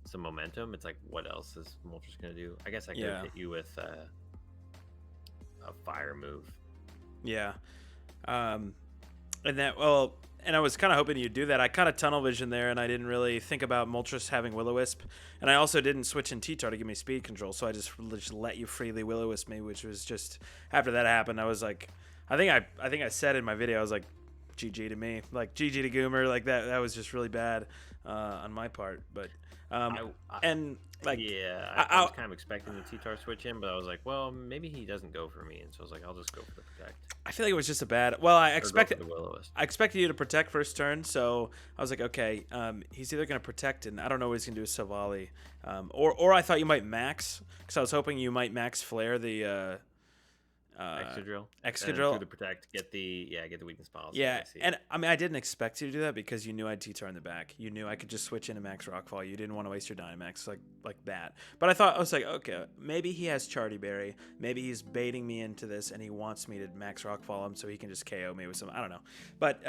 some momentum, it's like, what else is Moltres gonna do? I guess I could have hit you with a fire move. Yeah, and I was kind of hoping you'd do that. I kind of tunnel vision there, and I didn't really think about Moltres having Will-O-Wisp, and I also didn't switch in T-Tar to give me speed control, so I just let you freely Will-O-Wisp me, which was just, after that happened, I was like, I think I said in my video, I was like, GG to me, like GG to Goomer, like that was just really bad on my part. But I was kind of expecting the T-Tar switch in, but I was like, well, maybe he doesn't go for me, and so I was like, I'll just go for the Protect. I feel like it was just a bad. Well, I expected you to Protect first turn, so I was like, okay, he's either going to Protect, and I don't know what he's going to do with Silvally, or I thought you might max, because I was hoping you might max Flare the Excadrill through the Protect, get the weakness policy. Yeah, and I mean, I didn't expect you to do that, because you knew I'd T-Tar in the back. You knew I could just switch into Max Rockfall. You didn't want to waste your Dynamax like that. But I was like, okay, maybe he has Charty Berry. Maybe he's baiting me into this, and he wants me to Max Rockfall him so he can just KO me with some. I don't know. But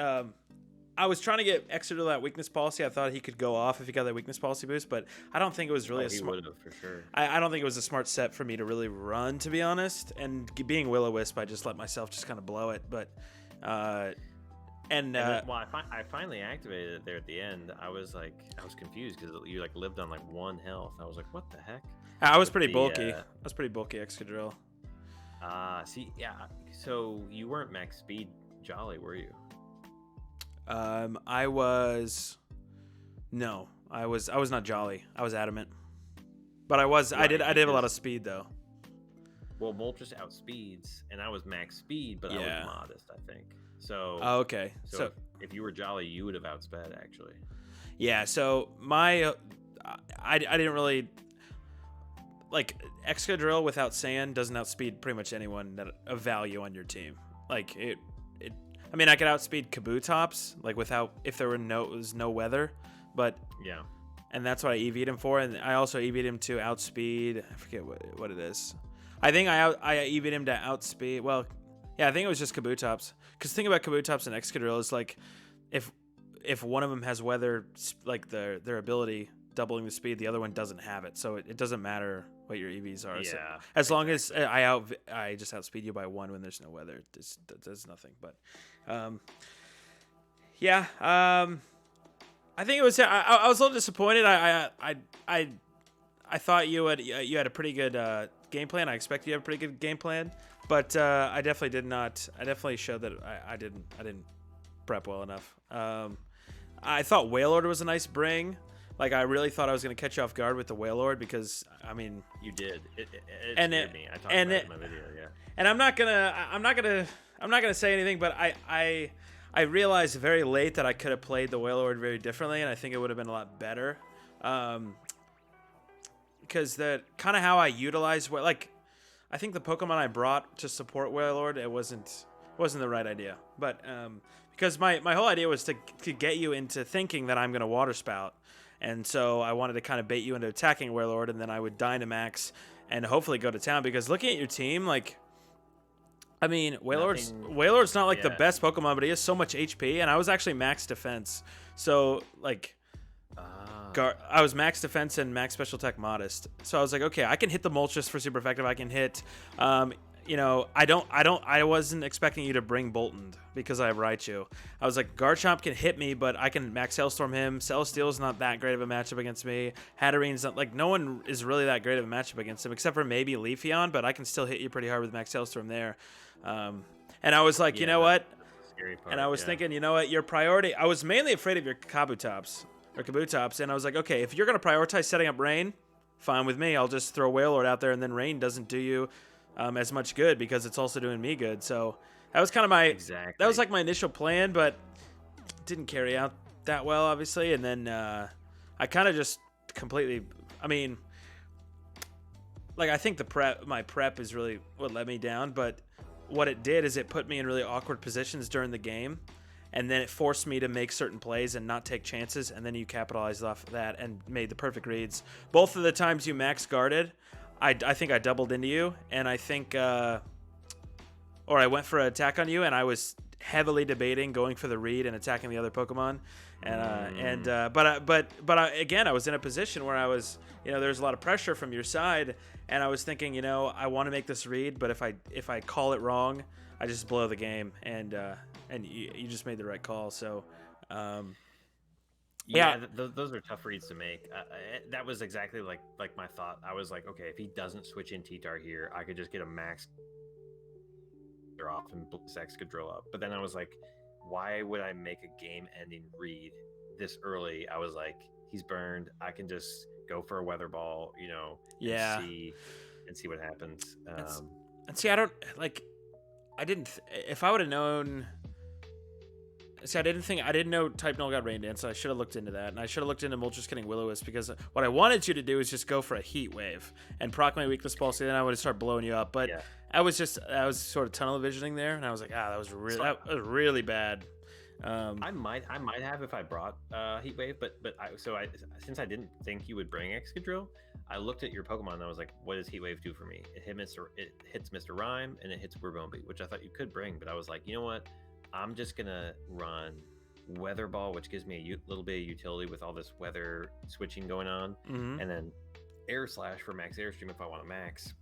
I was trying to get Excadrill that weakness policy. I thought he could go off if he got that weakness policy boost, but I don't think it was really a smart. He would have, for sure. I don't think it was a smart set for me to really run, to be honest. And being Will-O-Wisp, I just let myself just kind of blow it. But I finally activated it there at the end. I was confused, because you lived on 1 health. I was like, what the heck? I was pretty bulky. I was pretty bulky Excadrill. So you weren't max speed Jolly, were you? I was not Jolly. I was Adamant. But I did have a lot of speed though. Well, Moltres outspeeds, and I was max speed, but I was modest, I think. So okay. if you were Jolly, you would have outsped actually. Yeah, so I didn't really like Excadrill without sand doesn't outspeed pretty much anyone that of value on your team. Like it I mean, I could outspeed Kabutops like without if there was no weather, but yeah. And that's what I EV'd him for, and I also EV'd him to outspeed. I forget what it is. I think I EV'd him to outspeed. Well, yeah, I think it was just Kabutops. Because the thing about Kabutops and Excadrill is like, if one of them has weather, like their ability doubling the speed, the other one doesn't have it. So it doesn't matter what your EVs are. Yeah. So as long as I just outspeed you by 1 when there's no weather, that does nothing. But, yeah. I think it was. I was a little disappointed. I thought you had a pretty good game plan. I expect you have a pretty good game plan, but I definitely did not. I definitely showed that I didn't prep well enough. I thought Wailord was a nice bring. Like I really thought I was going to catch you off guard with the Wailord because I mean you did. It scared me. I talked about it in my video. Yeah. And I'm not gonna say anything, but I realized very late that I could have played the Wailord very differently, and I think it would have been a lot better. Because that kind of how I utilized I think the Pokemon I brought to support Wailord, it wasn't the right idea. But because my whole idea was to get you into thinking that I'm gonna Water Spout, and so I wanted to kind of bait you into attacking Wailord, and then I would Dynamax and hopefully go to town. Because looking at your team, like. I mean, Wailord's not like the best Pokemon, but he has so much HP, and I was actually max defense. So, like, I was max defense and max special attack modest. So I was like, okay, I can hit the Moltres for super effective. I can hit, I wasn't expecting you to bring Boltund because I have Raichu. I was like, Garchomp can hit me, but I can max Hailstorm him. Celesteel's not that great of a matchup against me. Hatterene's not, like, no one is really that great of a matchup against him, except for maybe Leafeon, but I can still hit you pretty hard with max Hailstorm there. And I was like, you know what? And I was thinking, you know what? Your priority. I was mainly afraid of your Kabutops, and I was like, okay, if you're gonna prioritize setting up Rain, fine with me. I'll just throw Wailord out there, and then Rain doesn't do you as much good because it's also doing me good. So that was kind of that was like my initial plan, but didn't carry out that well, obviously. And then I kind of just completely. I mean, like I think my prep is really what let me down, but. What it did is it put me in really awkward positions during the game, and then it forced me to make certain plays and not take chances, and then you capitalized off of that and made the perfect reads. Both of the times you max guarded, I think I doubled into you, and I think, or I went for an attack on you, and I was heavily debating going for the read and attacking the other Pokemon, but again, I was in a position where I was, there's a lot of pressure from your side. And I was thinking, I want to make this read, but if I call it wrong, I just blow the game. And you just made the right call. So, those are tough reads to make. That was exactly like my thought. I was like, okay, if he doesn't switch in T-Tar here, I could just get a max off and Excadrill up. But then I was like, why would I make a game-ending read this early? I was like, he's burned. I can just go for a Weather Ball, and see what happens. And see, I don't like. I didn't. If I would have known. See, I didn't know Type Null got Rain Dance, so I should have looked into that, and I should have looked into Moltres getting Will-O-Wisp because what I wanted you to do is just go for a Heat Wave and proc my Weakness Ball, so then I would start blowing you up. But I was sort of tunnel visioning there, and I was like, that was really bad. I might have if I brought Heat Wave, but since I didn't think you would bring Excadrill, I looked at your Pokemon and I was like, what does Heat Wave do for me? It hits Mr. Rhyme and it hits Burbombi, which I thought you could bring, but I was like, you know what? I'm just gonna run Weather Ball, which gives me a little bit of utility with all this weather switching going on, and then Air Slash for max Airstream if I want to max.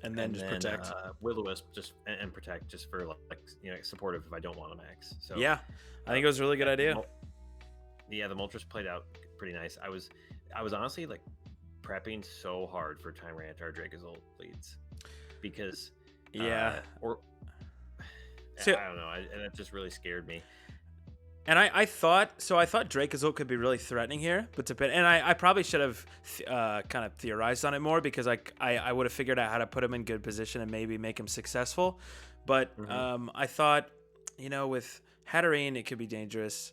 And then protect. Will-O-Wisp and protect just for supportive if I don't want to max. So yeah, I think it was a really good idea. The Moltres played out pretty nice. I was honestly like prepping so hard for Tyranitar Dracozolt leads because I don't know, and it just really scared me. And I thought Dracozolt could be really threatening here, but I probably should have kind of theorized on it more because I would have figured out how to put him in good position and maybe make him successful. But I thought, with Hatterene, it could be dangerous.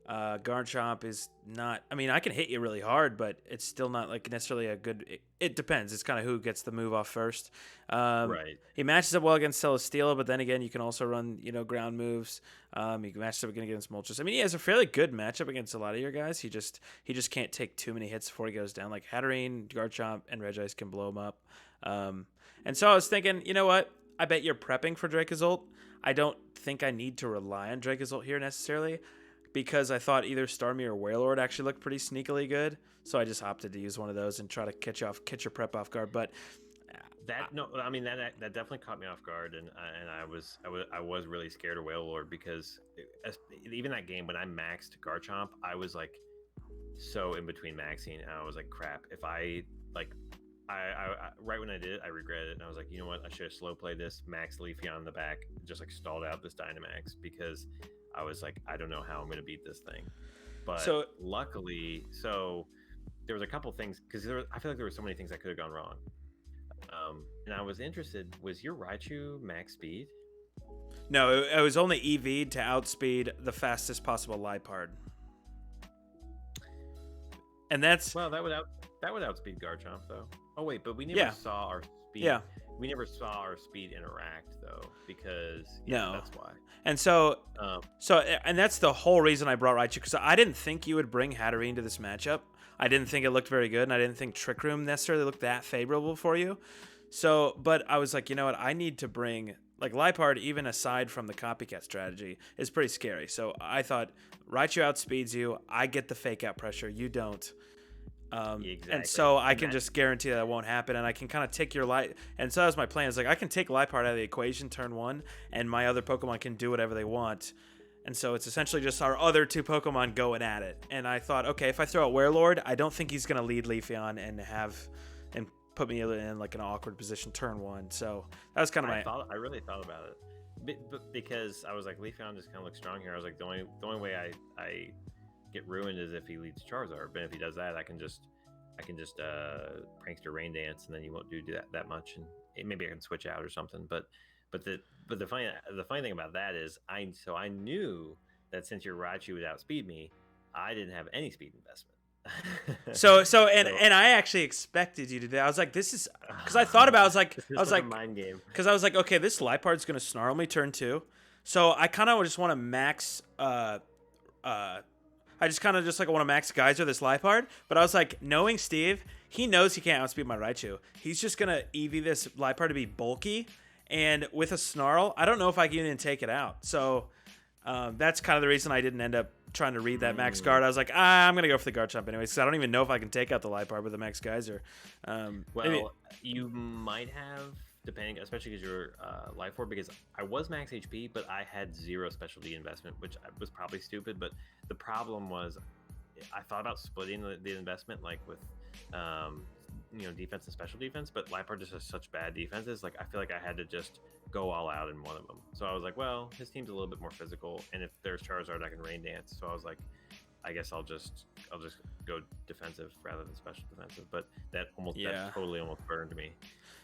Garchomp is not. I mean, I can hit you really hard, but it's still not like necessarily a good. It depends. It's kind of who gets the move off first. Right. He matches up well against Celesteela, but then again, you can also run ground moves. He matches up against Moltres. I mean, he has a fairly good matchup against a lot of your guys. He just can't take too many hits before he goes down. Like Hatterene, Garchomp, and Regice can blow him up. And so I was thinking, you know what? I bet you're prepping for Dracozolt. I don't think I need to rely on Dracozolt here necessarily, because I thought either Starmie or Wailord actually looked pretty sneakily good. So I just opted to use one of those and try to catch your prep off guard. But that definitely caught me off guard, and I was really scared of Wailord because even that game when I maxed Garchomp, I was like so in between maxing, and I was like, crap. If I like, I right when I did it, I regretted it, and I was like, you know what, I should have slow played this, max Leafeon in the back, just like stalled out this Dynamax because I was like, I don't know how I'm going to beat this thing. But luckily, there was a couple things because I feel like there were so many things that could have gone wrong. And I was interested, was your Raichu max speed? No, it was only EV'd to outspeed the fastest possible Liepard. And that's... Well, that would outspeed Garchomp, though. Oh, wait, but we never saw our speed. Yeah. We never saw our speed interact, though, because... No. That's why. And and that's the whole reason I brought Raichu, because I didn't think you would bring Hatterene to this matchup. I didn't think it looked very good, and I didn't think Trick Room necessarily looked that favorable for you. So, but I was like, you know what? I need to bring, like, Liepard, even aside from the copycat strategy, is pretty scary. So I thought Raichu outspeeds you. I get the fake out pressure. You don't. Exactly. And so I can just guarantee that won't happen, and I can kind of take your and so that was my plan. Is like I can take Liepard out of the equation turn 1, and my other Pokemon can do whatever they want. And so it's essentially just our other two Pokemon going at it. And I thought, okay, if I throw out Wailord, I don't think he's going to lead Leafeon and put me in like an awkward position turn 1. So that was kind of I really thought about it, but because I was like, Leafeon just kind of looks strong here. I was like, the only way I get ruined is if he leads Charizard. But if he does that, I can just prankster Rain Dance, and then you won't do that much, and maybe I can switch out or something. But the funny thing about that is I knew that since your Raichu would outspeed me, I didn't have any speed investment. And I actually expected you to do that. I was like, this is because I thought about it, I was like a mind game, because I was like, okay, this Liepard's gonna snarl me turn 2, so I kind of just want to max I just kind of just like want to max Geyser this Liepard, but I was like, knowing Steve, he knows he can't outspeed my Raichu. He's just gonna EV this Liepard to be bulky, and with a Snarl, I don't know if I can even take it out. So that's kind of the reason I didn't end up trying to read that max guard. I was like, I'm gonna go for the Garchomp anyways, because I don't even know if I can take out the Liepard with the max Geyser. You might have, depending, especially because you're Life Orb, because I was max HP, but I had 0 specialty investment, which was probably stupid. But the problem was, I thought about splitting the investment, like with defense and special defense, but Liepard just has such bad defenses. Like I feel like I had to just go all out in one of them. So I was like, well, his team's a little bit more physical, and if there's Charizard, I can Rain Dance. So I was like, I guess I'll just go defensive rather than special defensive. But that totally almost burned me.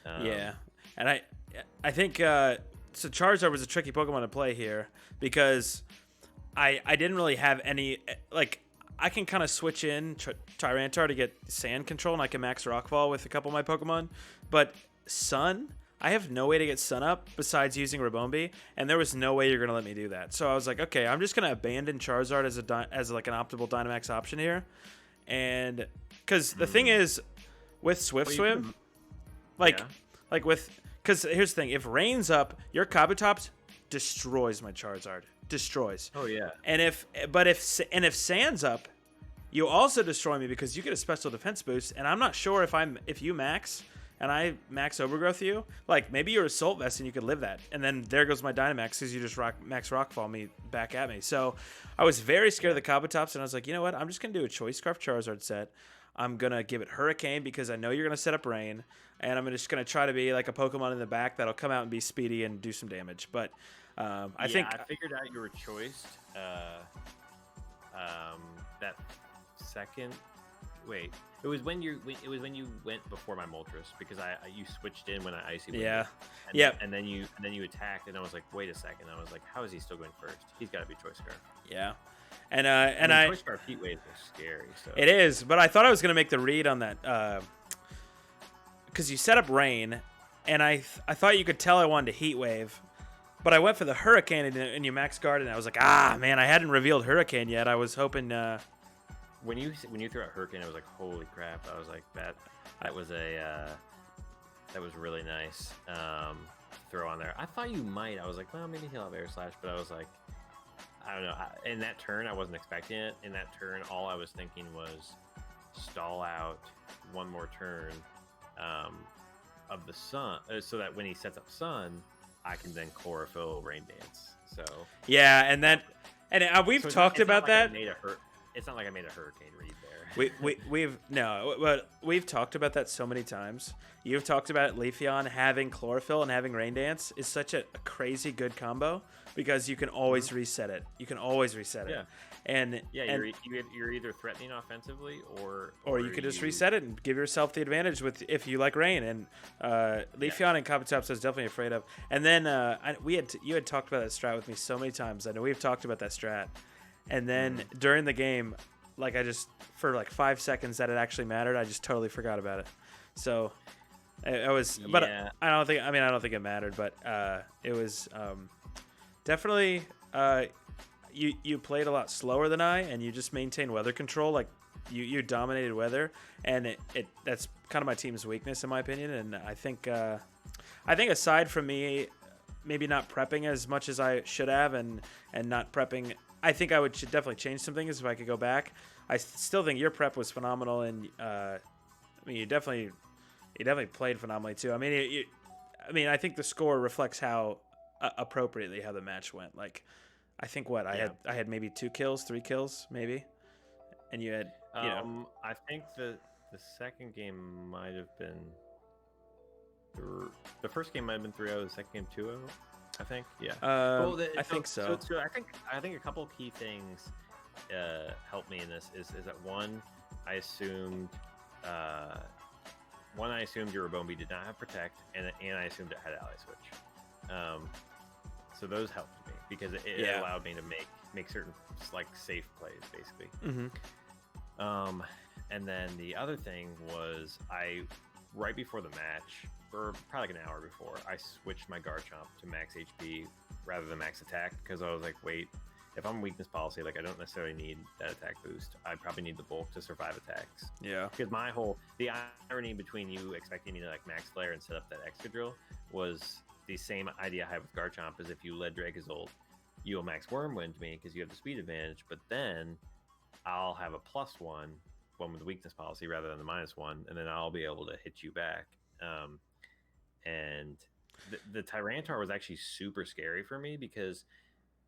And I think so Charizard was a tricky Pokemon to play here because I didn't really have any, like, I can kind of switch in Tyranitar to get sand control, and I can max Rockfall with a couple of my Pokemon, but Sun, I have no way to get Sun up besides using Rabombi, and there was no way you're going to let me do that. So I was like, okay, I'm just going to abandon Charizard as like an optimal Dynamax option here. And because the thing is, with Swift Swim, because here's the thing, if Rain's up, your Kabutops destroys my Charizard. Destroys. Oh yeah. And if Sand's up, you also destroy me because you get a special defense boost, and I'm not sure if you max and I max Overgrowth you, like maybe you're Assault Vest and you could live that, and then there goes my Dynamax because you just max Rockfall me back at me. So I was very scared of the Kabutops, and I was like, you know what? I'm just gonna do a Choice Scarf Charizard set. I'm gonna give it Hurricane because I know you're gonna set up Rain, and I'm just gonna try to be like a Pokemon in the back that'll come out and be speedy and do some damage. But I figured out your choice. That second wait. It was when you went before my Moltres because you switched in when I icy. Yeah. And Yeah. and then you attacked, and I was like, wait a second. I was like, how is he still going first? He's got to be Choice Scarf. Yeah. And Choice Scarf heat waves are scary. So it is, but I thought I was gonna make the read on that because you set up Rain, and I thought you could tell I wanted to Heat Wave. But I went for the Hurricane and you max guard, and I was like, man, I hadn't revealed Hurricane yet. I was hoping. When you threw out Hurricane, I was like, holy crap! I was like, that was really nice. Throw on there. I thought you might. I was like, well, maybe he'll have Air Slash, but I was like, I don't know. In that turn, I wasn't expecting it. In that turn, all I was thinking was stall out one more turn of the Sun, so that when he sets up Sun, I can then chlorophyll Rain Dance. So yeah, and we've talked about that. It's not like I made a Hurricane read there. We've talked about that so many times. You've talked about Leafeon having chlorophyll and having Rain Dance is such a crazy good combo because you can always reset it. You can always reset it. And you're either threatening offensively or you could just reset it and give yourself the advantage with if you like Rain. And Leafeon and Kabutops I was definitely afraid of. And then you had talked about that strat with me so many times. I know we've talked about that strat. And then during the game, like I just for like 5 seconds that it actually mattered, I just totally forgot about it. So I was, but I don't think it mattered, but it was definitely you played a lot slower than I, and you just maintained weather control. Like you dominated weather, and that's kind of my team's weakness in my opinion. And I think aside from me maybe not prepping as much as I should have, and not prepping. I think should definitely change some things if I could go back. I still think your prep was phenomenal, and you definitely played phenomenally too. I think the score reflects how appropriately how the match went. Like, I think I had maybe 2 kills, 3 kills, maybe, and you had. I think the second game might have been. The first game might have been 3-0. The second game 2-0. I think, yeah. I think so. So I think a couple key things helped me in this is that one, I assumed your Rabombi did not have Protect, and I assumed it had Ally Switch. So those helped me because it allowed me to make certain like safe plays basically. Mm-hmm. And then the other thing was right before the match, or probably like an hour before, I switched my Garchomp to max HP rather than max attack because I was like, wait, if I'm weakness policy, like I don't necessarily need that attack boost. I probably need the bulk to survive attacks. Yeah. Because the irony between you expecting me to like max flare and set up that Excadrill was the same idea I have with Garchomp is if you lead Dracozolt, you'll max Wormwind me because you have the speed advantage, but then I'll have a +1 with the weakness policy rather than the -1, and then I'll be able to hit you back. And the Tyranitar was actually super scary for me because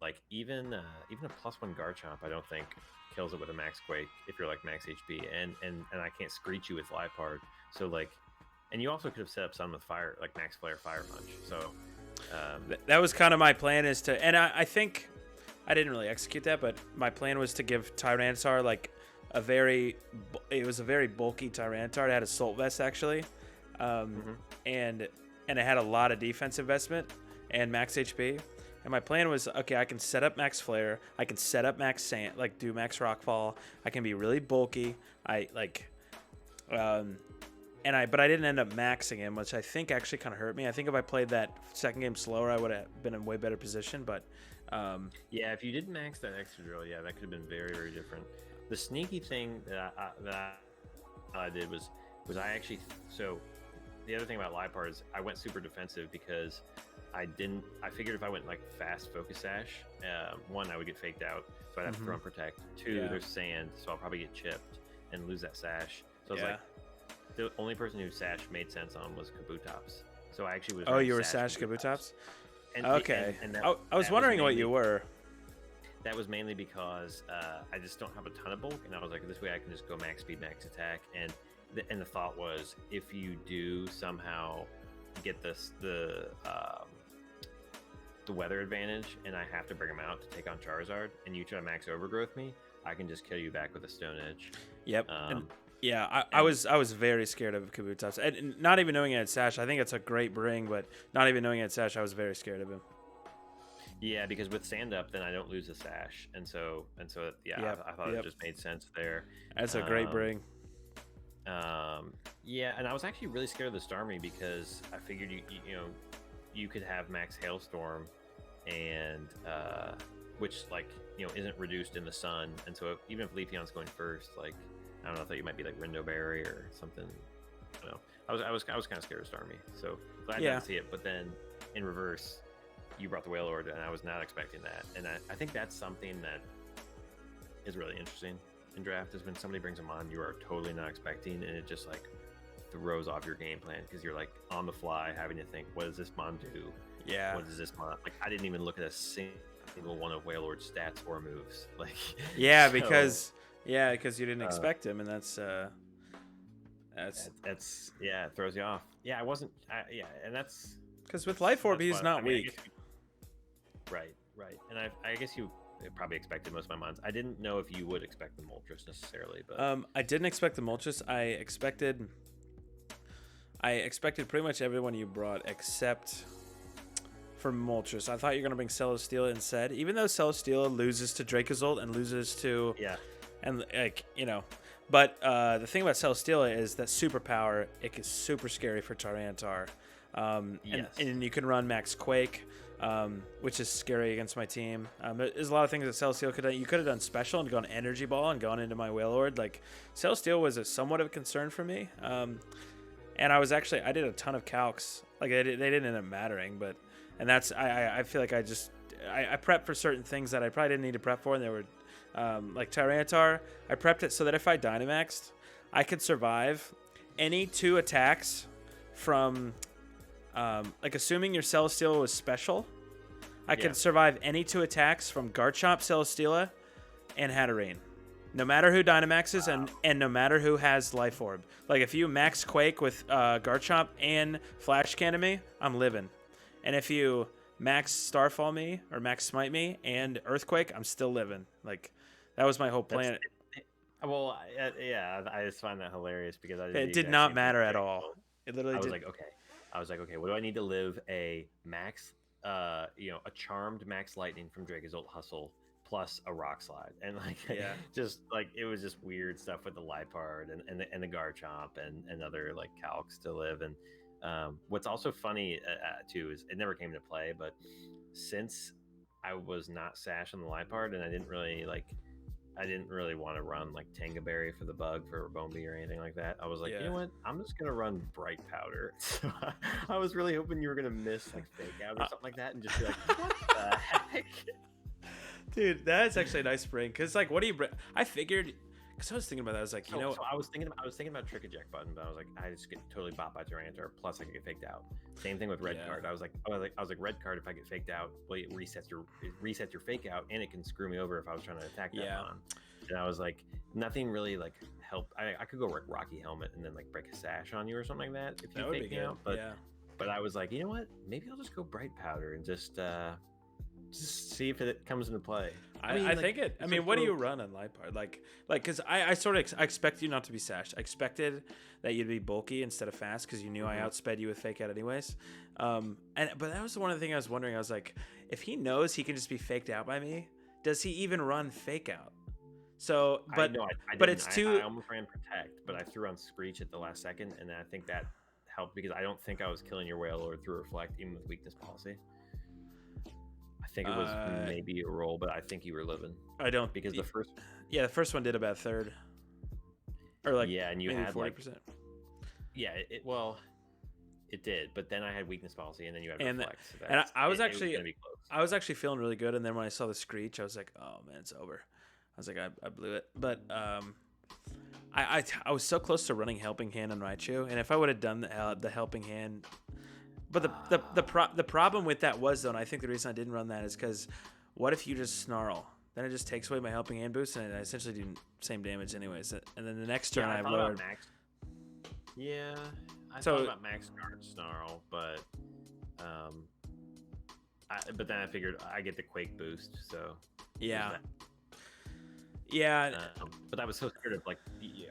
like even a +1 Garchomp I don't think kills it with a max Quake if you're like max HP, and I can't screech you with Liepard. So like, and you also could have set up some with fire, like max flare Fire Punch. So that was kind of my plan and I think I didn't really execute that, but my plan was to give Tyranitar like a very bulky Tyranitar. It had Assault Vest actually. And it had a lot of defense investment and max HP. And my plan was, okay, I can set up max flare, I can set up max sand, like do max rockfall. I can be really bulky. But I didn't end up maxing him, which I think actually kind of hurt me. I think if I played that second game slower, I would have been in a way better position. But if you didn't max that Excadrill, that could have been very, very different. The sneaky thing that I did was I actually the other thing about Liepard is I went super defensive because I figured if I went like fast Focus Sash, one, I would get faked out, so I'd have to throw and Protect. 2, there's sand, so I'll probably get chipped and lose that Sash. So I was like, the only person who Sash made sense on was Kabutops. So I actually was. Oh, you were Sash Kabutops? Okay. I was wondering what you were. That was mainly because I just don't have a ton of bulk, and I was like, this way I can just go max speed, max attack, and the thought was, if you do somehow get the weather advantage, and I have to bring him out to take on Charizard, and you try to max Overgrowth me, I can just kill you back with a Stone Edge. Yep. Yeah, I And was very scared of Kabutops. And not even knowing it had Sash, I think it's a great bring, but not even knowing it had Sash, I was very scared of him. yeah, because with Sand Up, then I don't lose the Sash, and so yeah, Yep, I thought it yep. just made sense there. That's a great Um, bring. yeah, and I was actually really scared of the Starmie because I figured you know you could have Max Hailstorm, and which like isn't reduced in the sun, and so even if Leafeon's going first, like I don't know, I thought you might be like Rindo Berry or something. I don't know. I was kind of scared of Starmie, so glad Yeah. not to see it. But then in reverse, you brought the Wailord, and I was not expecting that, and I think that's something that is really interesting in draft is when somebody brings them on you are totally not expecting, and it just like throws off your game plan because you're like on the fly having to think, what does this mon do? Yeah. What does this mon like? I didn't even look at a single one of Wailord's stats or moves. Like, Yeah, so, because you didn't expect him, and that's yeah, it throws you off. Yeah, I wasn't. Yeah, and that's because with Life Orb, he's not I weak. Right, and I guess you probably expected most of my mons. I didn't know if you would expect the Moltres necessarily, but I didn't expect the Moltres. I expected pretty much everyone you brought except for Moltres. I thought you were gonna bring Celesteela instead, even though Celesteela loses to Dracozolt and loses to and like But the thing about Celesteela is that superpower. It is super scary for Tyranitar. And you can run Max Quake, which is scary against my team. There's a lot of things that Celesteela could have done. You could have done special and gone Energy Ball and gone into my Wailord. Like, Celesteela was somewhat of a concern for me. And I did a ton of calcs. Like, they didn't end up mattering, but, and that's, I feel like I prepped for certain things that I probably didn't need to prep for, and they were, like Tyranitar, I prepped it so that if I Dynamaxed, I could survive any 2 attacks from, like assuming your Celesteela was special, I could survive any 2 attacks from Garchomp, Celesteela, and Hatterene. No matter who Dynamaxes and no matter who has Life Orb. Like if you Max Quake with Garchomp and Flash Cannon me, I'm living. And if you Max Starfall me or Max Smite me and Earthquake, I'm still living. Like that was my whole plan. Well, yeah, I just find that hilarious because It did not matter at all. It literally did. I was like, okay, what do I need to live a max, a charmed Max Lightning from Dracozolt Hustle plus a Rock Slide, and like, just like it was just weird stuff with the Liepard and the Garchomp and other like calcs to live. And what's also funny too is it never came to play, but since I was not Sash on the Liepard and I didn't really want to run like Tangaberry for the bug for Bombi or anything like that. I was like, you know what? I'm just gonna run Bright Powder. So I was really hoping you were gonna miss like Fake Out or something like that, and just be like, what the heck? Dude, that's actually a nice bring. Cause like, what do you bring? I figured, cause I was thinking about that. I was like, So I was thinking about Trick Eject button, but I was like, I just get totally bought by Tyranitar. Plus, I could get faked out. Same thing with Red Card. I was like, Red Card. If I get faked out, well, it resets your fake out, and it can screw me over if I was trying to attack that mon. And I was like, nothing really like helped. I could go Rocky Helmet and then like break a Sash on you or something like that if you fake me out. But I was like, you know what? Maybe I'll just go Bright Powder and just see if it comes into play. I think it. I mean, what do you run on Liepard? Like, because I sort of I expect you not to be Sashed. I expected that you'd be bulky instead of fast because you knew I outsped you with Fake Out anyways. But that was the one of the things I was wondering. I was like, if he knows he can just be faked out by me, does he even run Fake Out? So, but it's too. I almost ran Protect, but I threw on Screech at the last second, and I think that helped because I don't think I was killing your Wailord through Reflect, even with Weakness Policy. I think it was maybe a roll, but I think you were living. I don't because the first one did about third, or like and you had 40%. It did, but then I had Weakness Policy, and then you had Reflect. I was actually feeling really good, and then when I saw the Screech, I was like, oh man, it's over. I was like, I blew it, but I was so close to running Helping Hand on Raichu, and if I would have done the Helping Hand, but the problem with that was though, and I think the reason I didn't run that is because what if you just Snarl? Then it just takes away my Helping Hand boost, and I essentially do same damage anyways. And then the next turn I lowered. I thought about Max Guard Snarl, but but then I figured I get the Quake boost, so yeah. Yeah. But I was so scared of like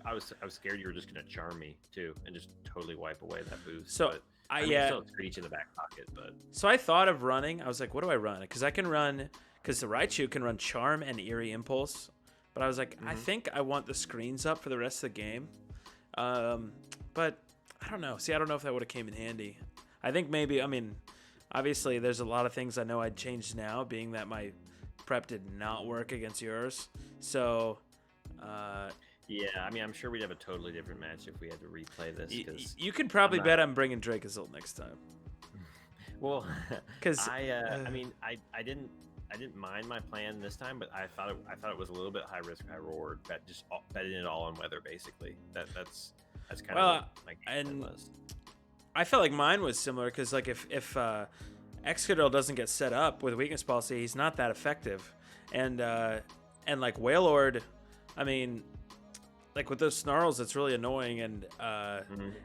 I was scared you were just gonna charm me too and just totally wipe away that boost. So But I mean, yeah. still a screech in the back pocket. But So I thought of running. I was like, what do I run? Because I can run. Because the Raichu can run Charm and Eerie Impulse. But I was like, I think I want the screens up for the rest of the game. But I don't know. See, I don't know if that would have came in handy. I think maybe. I mean, obviously, there's a lot of things I know I'd change now, being that my prep did not work against yours. So. Yeah, I mean, I'm sure we'd have a totally different match if we had to replay this. You could probably bet I'm bringing Dracozolt next time. Well, because I mean, I didn't mind my plan this time, but I thought it was a little bit high risk, high reward. Betting it all on weather, basically. That's kind of what my game plan was. I felt like mine was similar because like if Excadrill doesn't get set up with weakness policy, he's not that effective, and like Wailord, I mean. Like with those snarls, it's really annoying, and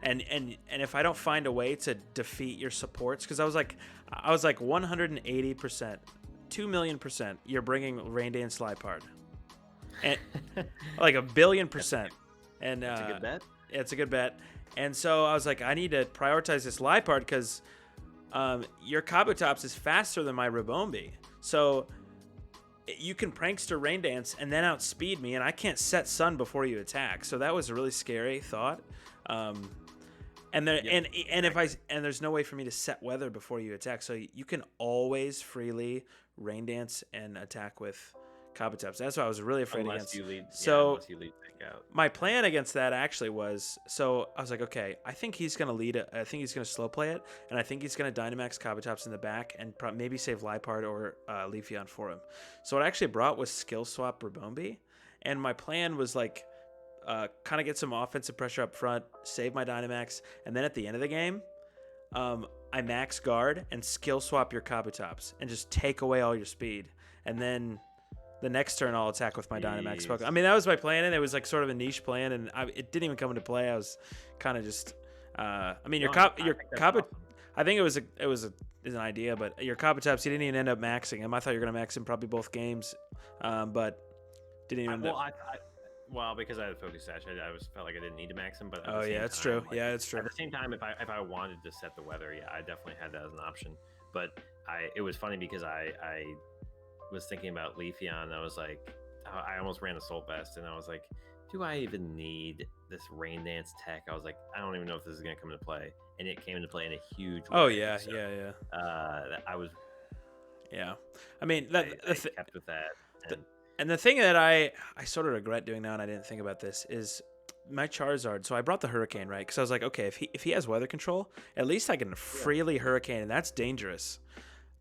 if I don't find a way to defeat your supports, because I was like 180%, 2,000,000%, you're bringing Rain Dance Liepard, and like 1,000,000,000%, and that's a good bet. It's a good bet, and so I was like, I need to prioritize this Liepard because your Kabutops is faster than my Ribombee, so. You can prankster Rain Dance and then outspeed me, and I can't set Sun before you attack. So that was a really scary thought. And there's no way for me to set weather before you attack. So you can always freely Rain Dance and attack with Kabutops. That's why I was really afraid unless against. You lead, unless you lead out. My plan against that actually was, so I was like, okay, I think he's going to lead it. I think he's going to slow play it, and I think he's going to Dynamax Kabutops in the back and maybe save Liepard or Leafeon for him. So what I actually brought was Skill Swap Ribombee, and my plan was like kind of get some offensive pressure up front, save my Dynamax, and then at the end of the game, I max guard and Skill Swap your Kabutops and just take away all your speed, and then the next turn I'll attack with my Dynamax Pokemon. I mean, that was my plan, and it was like sort of a niche plan, and it didn't even come into play. I was kind of just, I mean, your Kabutops. I think it was an idea, but your Kabutops, you didn't even end up maxing him. I thought you were gonna max him probably both games, but didn't even. Well, because I had a Focus Sash, I felt like I didn't need to max him. But it's true. Like, yeah, it's true. At the same time, if I wanted to set the weather, yeah, I definitely had that as an option. But it was funny because I was thinking about Leafeon, and I was like, I almost ran a Assault Vest, and I was like, do I even need this Rain Dance tech? I was like, I don't even know if this is going to come into play, and it came into play in a huge way. Oh yeah, so, yeah. I was. Yeah, I mean, I kept with that. And the thing that I sort of regret doing now, and I didn't think about this, is my Charizard. So I brought the Hurricane, right? Because I was like, okay, if he has weather control, at least I can freely Hurricane, and that's dangerous.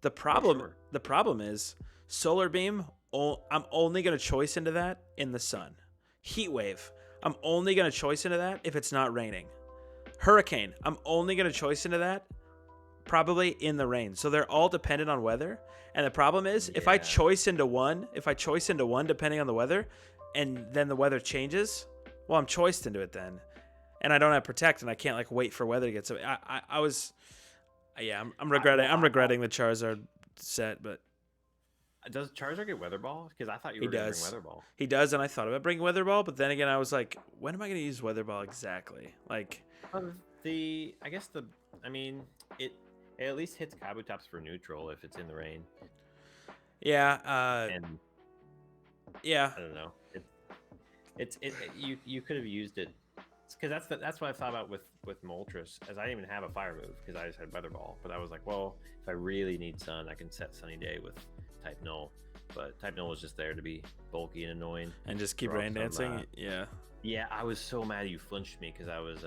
The problem is Solar Beam. I'm only going to choice into that in the sun. Heat Wave. I'm only going to choice into that if it's not raining. Hurricane. I'm only going to choice into that probably in the rain. So they're all dependent on weather. And the problem is if I choice into one depending on the weather, and then the weather changes, well, I'm choiced into it then. And I don't have Protect, and I can't like wait for weather to get so I'm regretting the Charizard set, but does Charizard get Weather Ball? Because I thought you were going to bring Weather Ball. He does, and I thought about bringing Weather Ball, but then again, I was like, when am I going to use Weather Ball exactly? Like, it at least hits Kabutops for neutral if it's in the rain. Yeah. Yeah. I don't know. You could have used it. Because that's what I thought about with Moltres, as I didn't even have a fire move because I just had Weather Ball. But I was like, well, if I really need Sun, I can set Sunny Day with Type Null. But Type Null was just there to be bulky and annoying and just keep Rain Dancing. Yeah, I was so mad you flinched me because I was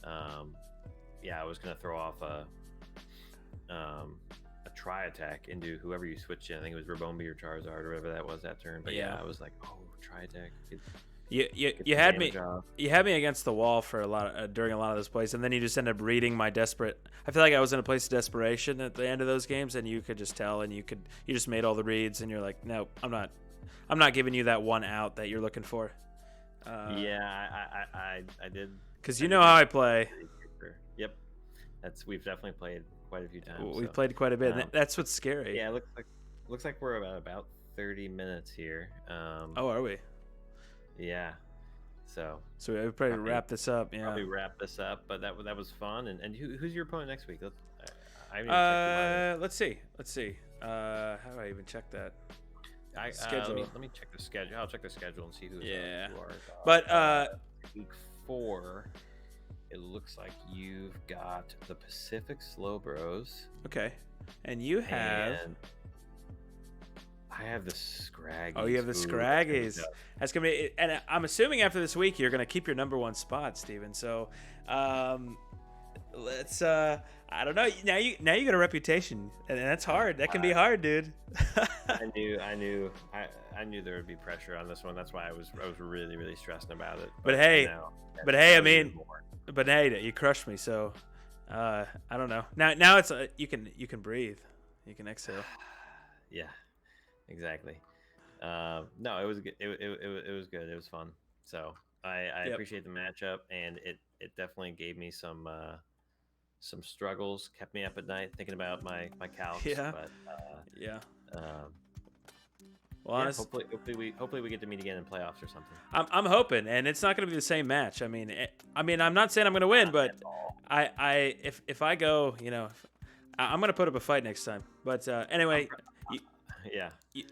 I was gonna throw off a Tri Attack into whoever you switched in. I think it was Ribombee or Charizard or whatever that was that turn. But yeah I was like, oh, Tri Attack. You had me against the wall for a lot during a lot of those plays, and then you just end up reading my desperate. I feel like I was in a place of desperation at the end of those games, and you could just tell, and you just made all the reads, and you're like, no, I'm not giving you that one out that you're looking for. I did, because you know how I play. Yep, we've definitely played quite a few times. We've played quite a bit. And that's what's scary. Yeah, it looks like we're about 30 minutes here. Oh, are we? Yeah. So we probably wrap this up. Yeah. Probably wrap this up. But that was fun. And who's your opponent next week? I haven't even checked Let's see. How do I even check that? schedule. Let me check the schedule. I'll check the schedule and see who are. But week 4, it looks like you've got the Pacific Slow Bros. Okay, and you have. And I have the Scraggies. Oh, you have the Scraggies. That's gonna be. And I'm assuming after this week you're gonna keep your number 1 spot, Steven. So, let's. I don't know. Now you got a reputation, and that's hard. That can be hard, dude. I knew there would be pressure on this one. That's why I was really stressing about it. But hey, I mean, you crushed me. So, I don't know. Now it's you can breathe, you can exhale. Yeah, exactly. No, it was good. It was good. It was fun. So I appreciate the matchup, and it definitely gave me some struggles, kept me up at night thinking about my calcs. Yeah. But well, honestly, hopefully we get to meet again in playoffs or something. I'm hoping, and it's not going to be the same match. I mean, I'm not saying I'm going to win, but if I go, I'm going to put up a fight next time. But anyway,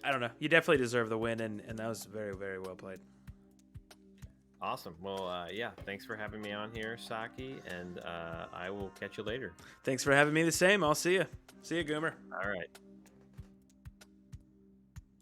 I don't know. You definitely deserve the win, and that was very, very well played. Awesome. Well, thanks for having me on here, Saki, and I will catch you later. Thanks for having me the same. I'll see you. See you, Goomer. All right.